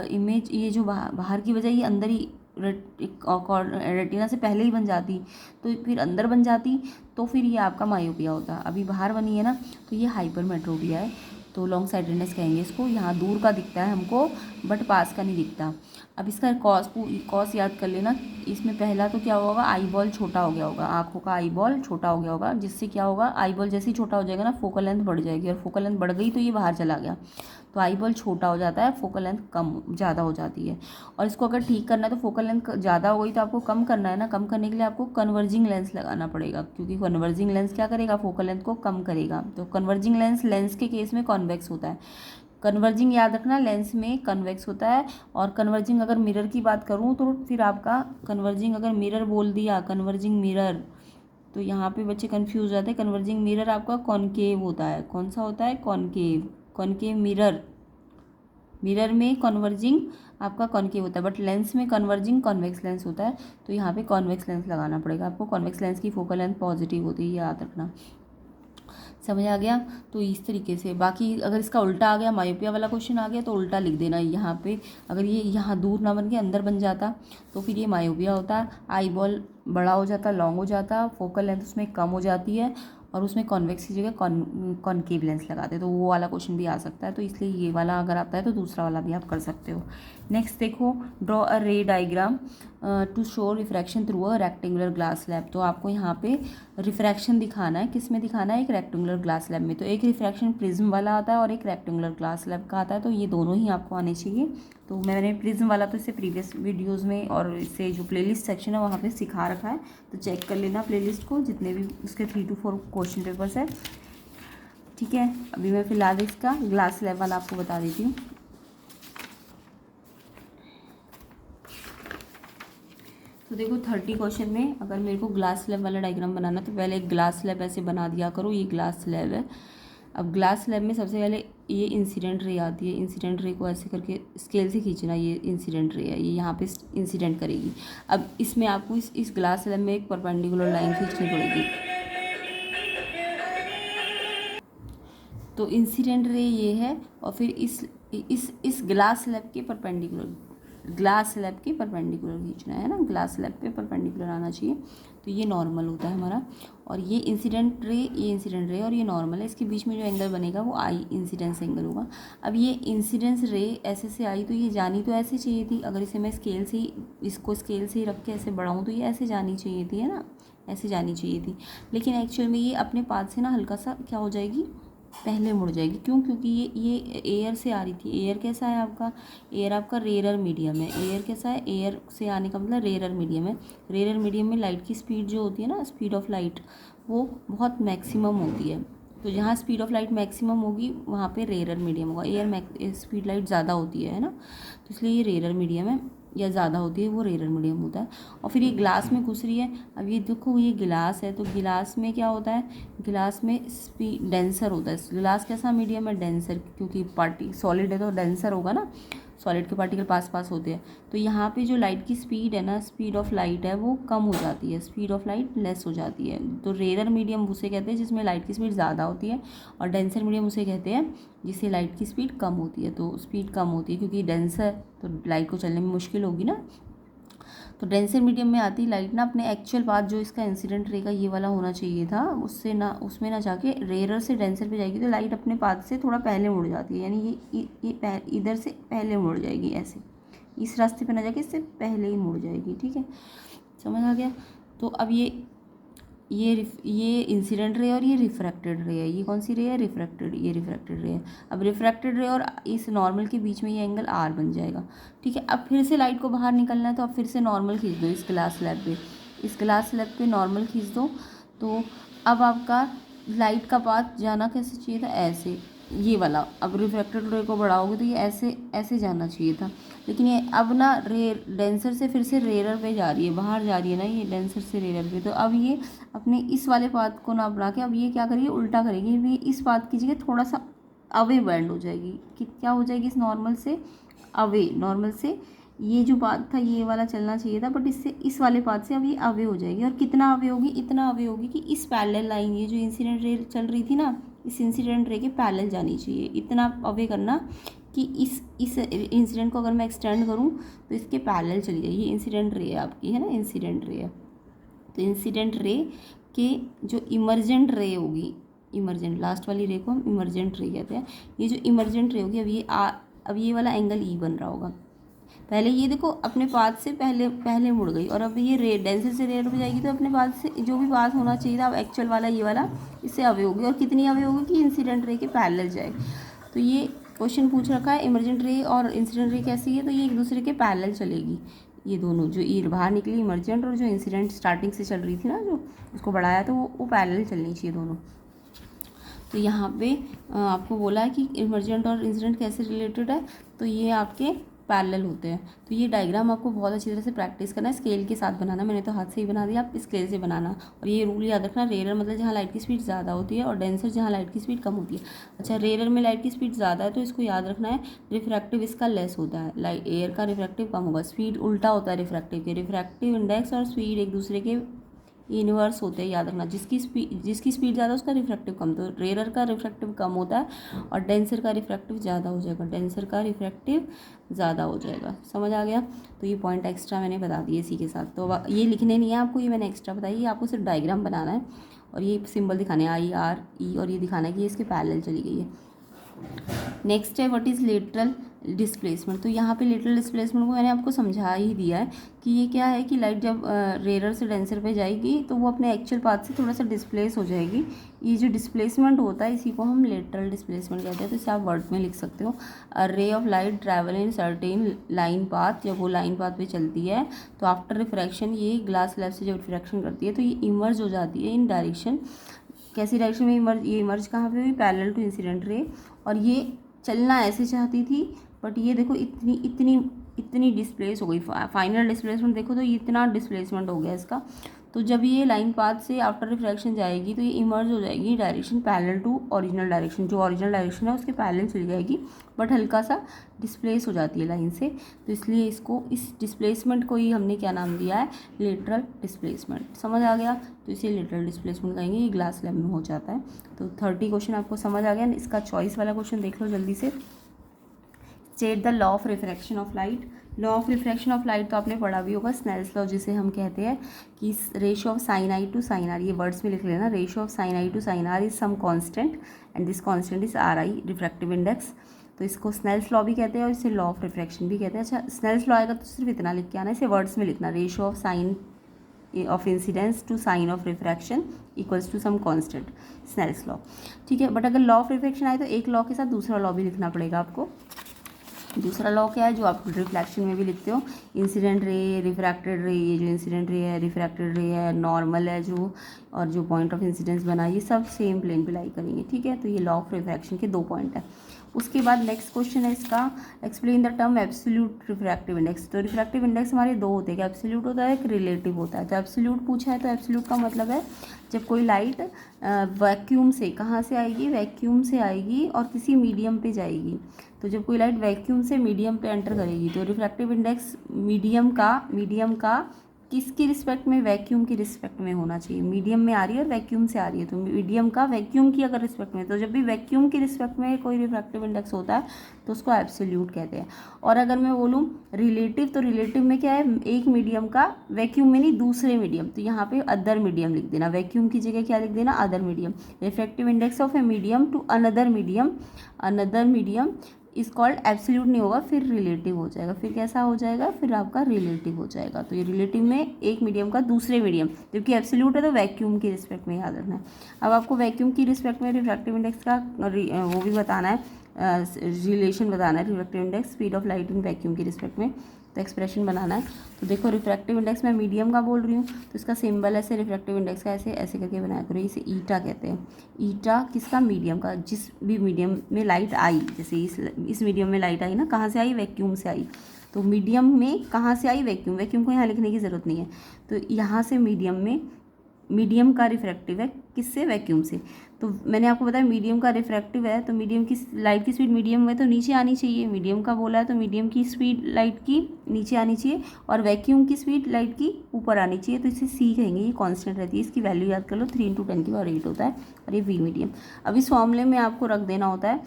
Speaker 1: इमेज, ये जो बाहर की बजाय ये अंदर ही रेटिना से पहले ही बन जाती, तो फिर अंदर बन जाती, तो फिर ये आपका मायोपिया होता। अभी बाहर बनी है ना, तो ये हाइपरमेट्रोपिया है। तो लॉन्ग साइटेडनेस कहेंगे इसको। यहाँ दूर का दिखता है हमको, बट पास का नहीं दिखता। अब इसका कॉस याद कर लेना। इसमें पहला तो क्या होगा? आई बॉल छोटा हो गया होगा, आँखों का आई बॉल छोटा हो गया होगा, जिससे क्या होगा? आई बॉल जैसे ही छोटा हो जाएगा ना, फोकल लेंथ बढ़ जाएगी, और फोकल लेंथ बढ़ गई तो ये बाहर चला गया, तो आई बॉल छोटा हो जाता है, फोकल लेंथ कम ज़्यादा हो जाती है। और इसको अगर ठीक करना है, तो फोकल लेंथ ज़्यादा हो गई तो आपको कम करना है ना। कम करने के लिए आपको कन्वर्जिंग लेंस लगाना पड़ेगा, क्योंकि कन्वर्जिंग लेंस क्या करेगा? फोकल लेंथ को कम करेगा। तो कन्वर्जिंग लेंस के केस में कॉन्वेक्स होता है। कन्वर्जिंग याद रखना, लेंस में कन्वेक्स होता है। और कन्वर्जिंग अगर मिरर की बात करूँ, तो फिर आपका कन्वर्जिंग अगर मिरर बोल दिया, कन्वर्जिंग मिरर, तो यहाँ पे बच्चे कंफ्यूज हो जाते हैं। कन्वर्जिंग मिरर आपका कॉनकेव होता है। कौन सा होता है? कॉनकेव। कॉनकेव मिरर में कन्वर्जिंग आपका कॉनकेव होता है, बट लेंस में कन्वर्जिंग कॉन्वेक्स लेंस होता है। तो यहाँ पे कॉन्वेक्स लेंस लगाना पड़ेगा आपको। कॉन्वेक्स लेंस की फोकल लेंथ पॉजिटिव होती है, याद रखना। समझ आ गया? तो इस तरीके से। बाकी अगर इसका उल्टा आ गया, मायोपिया वाला क्वेश्चन आ गया, तो उल्टा लिख देना यहाँ पे। अगर ये यहाँ दूर ना बन के अंदर बन जाता, तो फिर ये मायोपिया होता। आई बॉल बड़ा हो जाता, लॉन्ग हो जाता, फोकल लेंथ उसमें कम हो जाती है, और उसमें कॉन्वेक्स की जगह कॉनकेव लेंस लगाते, तो वो वाला क्वेश्चन भी आ सकता है। तो इसलिए ये वाला अगर आता है, तो दूसरा वाला भी आप कर सकते हो। नेक्स्ट देखो, draw a ray diagram to show refraction through a rectangular glass slab. तो आपको यहाँ पे रिफ्रैक्शन दिखाना है, किस में दिखाना है? एक रेक्टेंगुलर ग्लास स्लैब में। तो एक रिफ्रैक्शन प्रिज्म वाला आता है, और एक रेक्टेंगुलर ग्लास स्लैब का आता है। तो ये दोनों ही आपको आने चाहिए। तो मैंने प्रिज्म वाला तो इससे प्रीवियस वीडियोज़ में, और इससे जो प्लेलिस्ट सेक्शन है वहाँ पे सिखा रखा है, तो चेक कर लेना प्लेलिस्ट को, जितने भी उसके 3 to 4 क्वेश्चन पेपर्स है। ठीक है, अभी मैं फिलहाल इसका ग्लास स्लैब वाला आपको बता देती हूँ। तो देखो 30 क्वेश्चन में अगर मेरे को ग्लास स्लैब वाला डायग्राम बनाना, तो पहले एक ग्लास स्लैब ऐसे बना दिया करो। ये ग्लास स्लैब है। अब ग्लास स्लैब में सबसे पहले ये इंसिडेंट रे आती है। इंसिडेंट रे को ऐसे करके स्केल से खींचना, ये इंसिडेंट रे है, ये यहाँ पे इंसिडेंट करेगी। अब इसमें आपको इस ग्लास स्लैब में एक परपेंडिकुलर लाइन खींचनी पड़ेगी। तो इंसिडेंट रे ये है, और फिर इस ग्लास स्लैब के परपेंडिकुलर ग्लास स्लैब के परपेंडिकुलर खींचना है ना, ग्लास स्लैब पे परपेंडिकुलर आना चाहिए। तो ये नॉर्मल होता है हमारा। और ये इंसिडेंट रे और ये नॉर्मल है, इसके बीच में जो एंगल बनेगा वो आई इंसिडेंस एंगल होगा। अब ये इंसिडेंस रे ऐसे से आई तो ये जानी तो ऐसे चाहिए थी, अगर इसे मैं स्केल से ही, इसको स्केल से ही रख के ऐसे बढ़ाऊँ तो ये ऐसे जानी चाहिए थी, है ना, ऐसे जानी चाहिए थी। लेकिन एक्चुअल में ये अपने पाथ से ना हल्का सा क्या हो जाएगी, पहले मुड़ जाएगी। क्यों? क्योंकि ये एयर से आ रही थी। एयर कैसा है आपका, एयर आपका रेयर मीडियम है। एयर कैसा है, एयर से आने का मतलब रेयर मीडियम है। रेयर मीडियम में लाइट की स्पीड जो होती है ना, स्पीड ऑफ लाइट, वो बहुत मैक्सिमम होती है। तो जहाँ स्पीड ऑफ लाइट मैक्सिमम होगी वहाँ पे रेयर मीडियम होगा। एयर स्पीड लाइट ज़्यादा होती है ना, तो इसलिए ये रेयर मीडियम है, या ज़्यादा होती है, वो रेयर मीडियम होता है। और फिर ये ग्लास में घुस रही है। अब ये देखो, ये गिलास है, तो गिलास में क्या होता है, गिलास में स्पीड डेंसर होता है। गिलास कैसा मीडियम है, डेंसर, क्योंकि पार्टी सॉलिड है तो डेंसर होगा ना, सॉलिड के पार्टिकल पास पास होते हैं। तो यहाँ पे जो लाइट की स्पीड है ना, स्पीड ऑफ लाइट है, वो कम हो जाती है, स्पीड ऑफ लाइट लेस हो जाती है। तो रेयर मीडियम उसे कहते हैं जिसमें लाइट की स्पीड ज़्यादा होती है, और डेंसर मीडियम उसे कहते हैं जिससे लाइट की स्पीड कम होती है। तो स्पीड कम होती है क्योंकि डेंसर, तो लाइट को चलने में मुश्किल होगी ना। तो डेंसर मीडियम में आती लाइट ना अपने एक्चुअल पाथ जो इसका इंसिडेंट रे का ये वाला होना चाहिए था, उससे ना, उसमें ना जाके रेयरर से डेंसर पे जाएगी, तो लाइट अपने पाथ से थोड़ा पहले मुड़ जाती है, यानी ये इधर से पहले मुड़ जाएगी, ऐसे इस रास्ते पे ना जाके इससे पहले ही मुड़ जाएगी। ठीक है, समझ आ गया। तो अब ये इंसिडेंट रे और ये रिफ्रैक्टेड रे है। ये कौन सी रे है, रिफ्रैक्टेड, ये रिफ्रैक्टेड रे है। अब रिफ्रैक्टेड रे और इस नॉर्मल के बीच में ये एंगल आर बन जाएगा। ठीक है, अब फिर से लाइट को बाहर निकलना है, तो अब फिर से नॉर्मल खींच दो इस ग्लास स्लैब पे, इस ग्लास स्लैब पे नॉर्मल खींच दो। तो अब आपका लाइट का पाथ जाना कैसे चाहिए था, ऐसे, ये वाला। अब रिफ्रैक्टेड रे को बढ़ाओगे तो ये ऐसे ऐसे जाना चाहिए था, लेकिन ये अब ना डेंसर से फिर से रेयर पे जा रही है, बाहर जा रही है ना, ये डेंसर से रेयर पे। तो अब ये अपने इस वाले पाथ को ना बना के अब ये क्या करेगी, उल्टा करेगी। ये इस पाथ की जगह थोड़ा सा अवे बैंड हो जाएगी, कि क्या हो जाएगी, इस नॉर्मल से अवे, नॉर्मल से ये जो पाथ था ये वाला चलना चाहिए था, बट इससे इस वाले पाथ से अब ये अवे हो जाएगी। और कितना अवे होगी, इतना अवे होगी कि इस पैरेलल लाइन, ये जो इंसिडेंट रे चल रही थी ना, इस इंसिडेंट रे के पैरेलल जानी चाहिए। इतना अवे करना कि इस इंसिडेंट को अगर मैं एक्सटेंड करूँ तो इसके पैरेलल चली जाए। ये इंसिडेंट रे है आपकी, है ना, इंसिडेंट रे है। तो इंसिडेंट रे के जो इमर्जेंट रे होगी, इमर्जेंट, लास्ट वाली रे को हम इमर्जेंट रे कहते हैं। ये जो इमर्जेंट रे होगी, अब ये वाला एंगल ई बन रहा होगा। पहले ये देखो अपने पाथ से पहले मुड़ गई, और अब ये डेंसर से रेयर पे जाएगी, तो अपने पाथ से जो भी पाथ होना चाहिए था, अब एक्चुअल वाला ये वाला इससे अवे होगी। और कितनी अवे होगी कि इंसिडेंट रे के पैरेलल जाए। तो ये क्वेश्चन पूछ रखा है इमर्जेंट रे और इंसिडेंट रे कैसी है, तो ये एक दूसरे के पैरेलल चलेगी। ये दोनों जो ये बाहर निकली इमर्जेंट, और जो इंसिडेंट स्टार्टिंग से चल रही थी ना, जो उसको बढ़ाया, तो वो पैरेलल चलनी चाहिए दोनों। तो यहाँ पे आपको बोला है कि इमर्जेंट और इंसिडेंट कैसे रिलेटेड है, तो ये आपके पैरेलल होते हैं। तो ये डायग्राम आपको बहुत अच्छी तरह से प्रैक्टिस करना है, स्केल के साथ बनाना। मैंने तो हाथ से ही बना दिया, आप स्केल से बनाना। और ये रूल याद रखना, रेयर मतलब जहाँ लाइट की स्पीड ज़्यादा होती है, और डेंसर जहाँ लाइट की स्पीड कम होती है। अच्छा, रेयर में लाइट की स्पीड ज़्यादा है तो इसको याद रखना है, रिफ्रैक्टिव इसका लेस होता है, लाइट एयर का रिफ्रैक्टिव कम होगा। स्पीड उल्टा होता है रिफ्रैक्टिव के, रिफ्रैक्टिव इंडेक्स और स्पीड एक दूसरे के इनवर्स होते हैं, याद रखना। जिसकी स्पीड ज़्यादा उसका रिफ्रैक्टिव कम, तो रेयर का रिफ्रैक्टिव कम होता है और डेंसर का रिफ्रैक्टिव ज़्यादा हो जाएगा, डेंसर का रिफ्रैक्टिव ज़्यादा हो जाएगा। समझ आ गया। तो ये पॉइंट एक्स्ट्रा मैंने बता दिए इसी के साथ। तो ये लिखने नहीं है आपको, ये मैंने एक्स्ट्रा बताई, ये आपको सिर्फ डायग्राम बनाना है और ये सिंबल दिखाने हैं IRE, और ये दिखाना है कि ये इसके पैरेलल चली गई है। नेक्स्ट है व्हाट इज़ लेटरल डिस्प्लेसमेंट। तो यहाँ पे लेटरल डिस्प्लेसमेंट को मैंने आपको समझा ही दिया है कि ये क्या है, कि लाइट जब रेयर से डेंसर पे जाएगी तो वो अपने एक्चुअल पाथ से थोड़ा सा डिस्प्लेस हो जाएगी। ये जो डिस्प्लेसमेंट होता है इसी को हम लेटरल डिस्प्लेसमेंट कहते हैं। तो इसे आप वर्ड में लिख सकते हो, a ray of light travel in certain line path. जब वो लाइन पाथ पे चलती है तो आफ्टर रिफ्रैक्शन ये ग्लास स्लैब से जब रिफ्रैक्शन करती है तो ये इमर्ज हो जाती है इन डायरेक्शन। कैसी डायरेक्शन में इमर्ज, ये इमर्ज कहाँ पे हुई, पैरेलल टू इंसिडेंट रे। और ये चलना ऐसे चाहती थी, बट ये देखो इतनी डिस्प्लेस हो गई। फाइनल डिस्प्लेसमेंट देखो तो इतना डिस्प्लेसमेंट हो गया इसका। तो जब ये लाइन पाथ से आफ्टर रिफ्रैक्शन जाएगी तो ये इमर्ज हो जाएगी direction parallel to original direction. जो ओरिजिनल डायरेक्शन है उसके पैरेलल चली जाएगी, बट हल्का सा डिस्प्लेस हो जाती है लाइन से। तो इसलिए इसको, इस डिस्प्लेसमेंट को ही हमने क्या नाम दिया है, लेटरल डिस्प्लेसमेंट। समझ आ गया। तो इसे लेटरल डिस्प्लेसमेंट कहेंगे। ये ग्लास स्लैब में हो जाता है। तो 30 क्वेश्चन आपको समझ आ गया। इसका चॉइस वाला क्वेश्चन देख लो जल्दी से। State the law of refraction of light. Law of refraction of light तो आपने पढ़ा भी होगा, स्नेल्स लॉ जिसे हम कहते हैं कि ratio of sine I to sine R, ये वर्ड्स में लिख लेना, ratio of sine I to sine R is some constant and this constant is R I refractive index. तो इसको स्नेल्स लॉ भी कहते हैं और इसे लॉ ऑफ रिफ्रैक्शन भी कहते हैं। अच्छा, स्नेल्स लॉ आएगा तो सिर्फ इतना लिख के आना, इसे वर्ड्स में लिखना, ratio of sine of incidence to sine of refraction equals to some constant, Snell's law. ठीक है, बट अगर लॉ ऑफ रिफ्रैक्शन आए तो एक लॉ के साथ दूसरा लॉ भी लिखना पड़ेगा आपको। दूसरा लॉ क्या है जो आप रिफ्लेक्शन में भी लिखते हो, इंसिडेंट रे, रिफ्रैक्टेड रे, ये जो इंसिडेंट रे है, रिफ्रैक्टेड रे है, नॉर्मल है जो, और जो पॉइंट ऑफ इंसिडेंस बना, ये सब सेम प्लेन पे लाई करेंगे। ठीक है, तो ये लॉ ऑफ रिफ्रैक्शन के 2 पॉइंट है। उसके बाद नेक्स्ट क्वेश्चन है इसका, explain the term absolute refractive index. तो रिफ्रैक्टिव इंडेक्स हमारे 2 होते हैं, एक एब्सोल्यूट होता है, एक रिलेटिव होता है। तो एब्सोल्यूट पूछा है तो एब्सोल्यूट का मतलब है जब कोई लाइट वैक्यूम से, कहाँ से आएगी, वैक्यूम से आएगी और किसी मीडियम पे जाएगी। तो जब कोई लाइट वैक्यूम से मीडियम पे एंटर करेगी तो रिफ्रैक्टिव इंडेक्स मीडियम का किसकी रिस्पेक्ट में, वैक्यूम की रिस्पेक्ट में होना चाहिए। मीडियम में आ रही है और वैक्यूम से आ रही है, तो मीडियम का वैक्यूम की अगर रिस्पेक्ट में, तो जब भी वैक्यूम की रिस्पेक्ट में कोई रिफ्रैक्टिव इंडेक्स होता है तो उसको एब्सोल्यूट कहते हैं। और अगर मैं बोलूँ रिलेटिव, तो रिलेटिव में क्या है, एक मीडियम का वैक्यूम में नहीं दूसरे मीडियम, तो यहाँ पे अदर मीडियम लिख देना, वैक्यूम की जगह क्या लिख देना, other medium. Refractive index of a medium to another medium is called absolute नहीं होगा, फिर रिलेटिव हो जाएगा। फिर कैसा हो जाएगा, फिर आपका रिलेटिव हो जाएगा। तो ये रिलेटिव में एक मीडियम का दूसरे मीडियम, जबकि एब्सोल्यूट है तो वैक्यूम की रिस्पेक्ट में याद रखना है। अब आपको वैक्यूम की रिस्पेक्ट में रिफ्रैक्टिव इंडेक्स का वो भी बताना है, रिलेशन बताना है, refractive index speed of light in vacuum की रिस्पेक्ट में, तो एक्सप्रेशन बनाना है। तो देखो रिफ्रैक्टिव इंडेक्स मैं मीडियम का बोल रही हूँ तो इसका सिंबल ऐसे रिफ्रैक्टिव इंडेक्स का ऐसे ऐसे करके बनाया करो, इसे ईटा कहते हैं। ईटा किसका, मीडियम का, जिस भी मीडियम में लाइट आई, जैसे इस मीडियम में लाइट आई ना, कहाँ से आई, वैक्यूम से आई। तो मीडियम में कहाँ से आई, वैक्यूम, वैक्यूम को यहाँ लिखने की ज़रूरत नहीं है। तो यहाँ से मीडियम का रिफ्रैक्टिव है किससे, वैक्यूम से। तो मैंने आपको बताया मीडियम का रिफ्रैक्टिव है, तो मीडियम की लाइट की स्पीड मीडियम में तो नीचे आनी चाहिए, मीडियम का बोला है तो मीडियम की स्पीड लाइट की नीचे आनी चाहिए और वैक्यूम की स्पीड लाइट की ऊपर आनी चाहिए। तो इसे सी कहेंगे, ये कांस्टेंट रहती है, इसकी वैल्यू याद कर लो, 3 × 10⁸ होता है और ये वी मीडियम। अब इस फॉर्मूले में आपको रख देना होता है,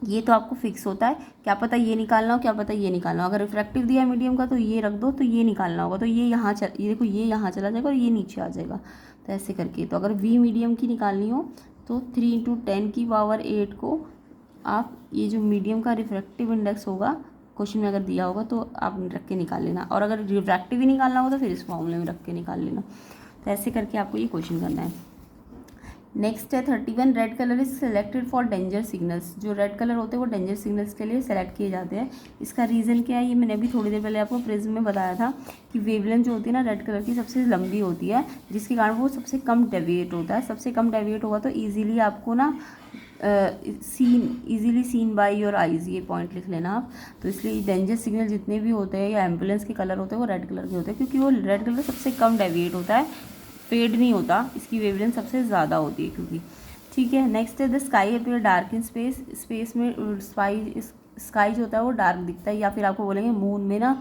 Speaker 1: ये तो आपको फिक्स होता है, क्या पता ये निकालना हो, क्या पता ये निकालना हो। अगर रिफ्रैक्टिव दिया है मीडियम का तो ये रख दो, तो ये निकालना होगा, तो ये यहाँ ये देखो ये यहाँ चला जाएगा और ये नीचे आ जाएगा, तो ऐसे करके। तो अगर वी मीडियम की निकालनी हो तो 3 × 10⁸ को आप, ये जो मीडियम का रिफ्रैक्टिव इंडेक्स होगा क्वेश्चन में अगर दिया होगा तो आप रख के निकाल लेना, और अगर रिफ्रैक्टिव ही निकालना हो तो फिर इस फॉर्मूले में रख के निकाल लेना। तो ऐसे करके आपको ये क्वेश्चन करना है। नेक्स्ट है 31, red colour is selected for danger signals. जो रेड कलर होते हैं वो डेंजर सिग्नल्स के लिए सेलेक्ट किए जाते हैं। इसका रीज़न क्या है, ये मैंने अभी थोड़ी देर पहले आपको प्रिज्म में बताया था कि वेवलेंथ जो होती है ना रेड कलर की सबसे लंबी होती है, जिसके कारण वो सबसे कम डेविएट होता है। सबसे कम डेविएट होगा तो ईजिली आपको ना easily seen by your eyes, ये पॉइंट लिख लेना आप। तो इसलिए डेंजर सिग्नल जितने भी होते हैं या एम्बुलेंस के कलर होते हैं वो रेड कलर के होते हैं, क्योंकि वो रेड कलर सबसे कम डेविएट होता है, फेड नहीं होता, इसकी वेवलेंथ सबसे ज़्यादा होती है क्योंकि। ठीक है, नेक्स्ट है the sky appear dark in space. Space में स्काई जो होता है वो डार्क दिखता है, या फिर आपको बोलेंगे मून में ना,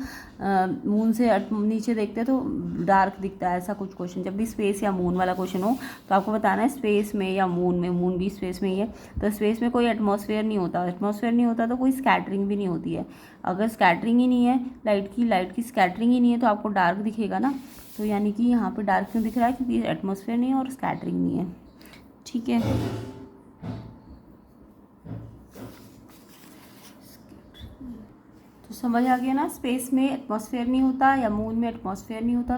Speaker 1: मून से नीचे देखते हैं तो डार्क दिखता है, ऐसा कुछ क्वेश्चन। जब भी स्पेस या मून वाला क्वेश्चन हो तो आपको बताना है स्पेस में या मून में, मून भी स्पेस में ही है। तो स्पेस में कोई एटमॉस्फेयर नहीं होता, एटमॉस्फेयर नहीं होता तो कोई स्कैटरिंग भी नहीं होती है। अगर स्कैटरिंग ही नहीं है, लाइट की स्कैटरिंग ही नहीं है तो आपको डार्क दिखेगा ना। तो यानी कि यहाँ पे डार्क क्यों दिख रहा है, क्योंकि एटमॉस्फेयर नहीं है और स्कैटरिंग नहीं है। ठीक है, तो समझ आ गया ना, स्पेस में एटमॉस्फेयर नहीं होता या मून में एटमॉस्फेयर नहीं होता।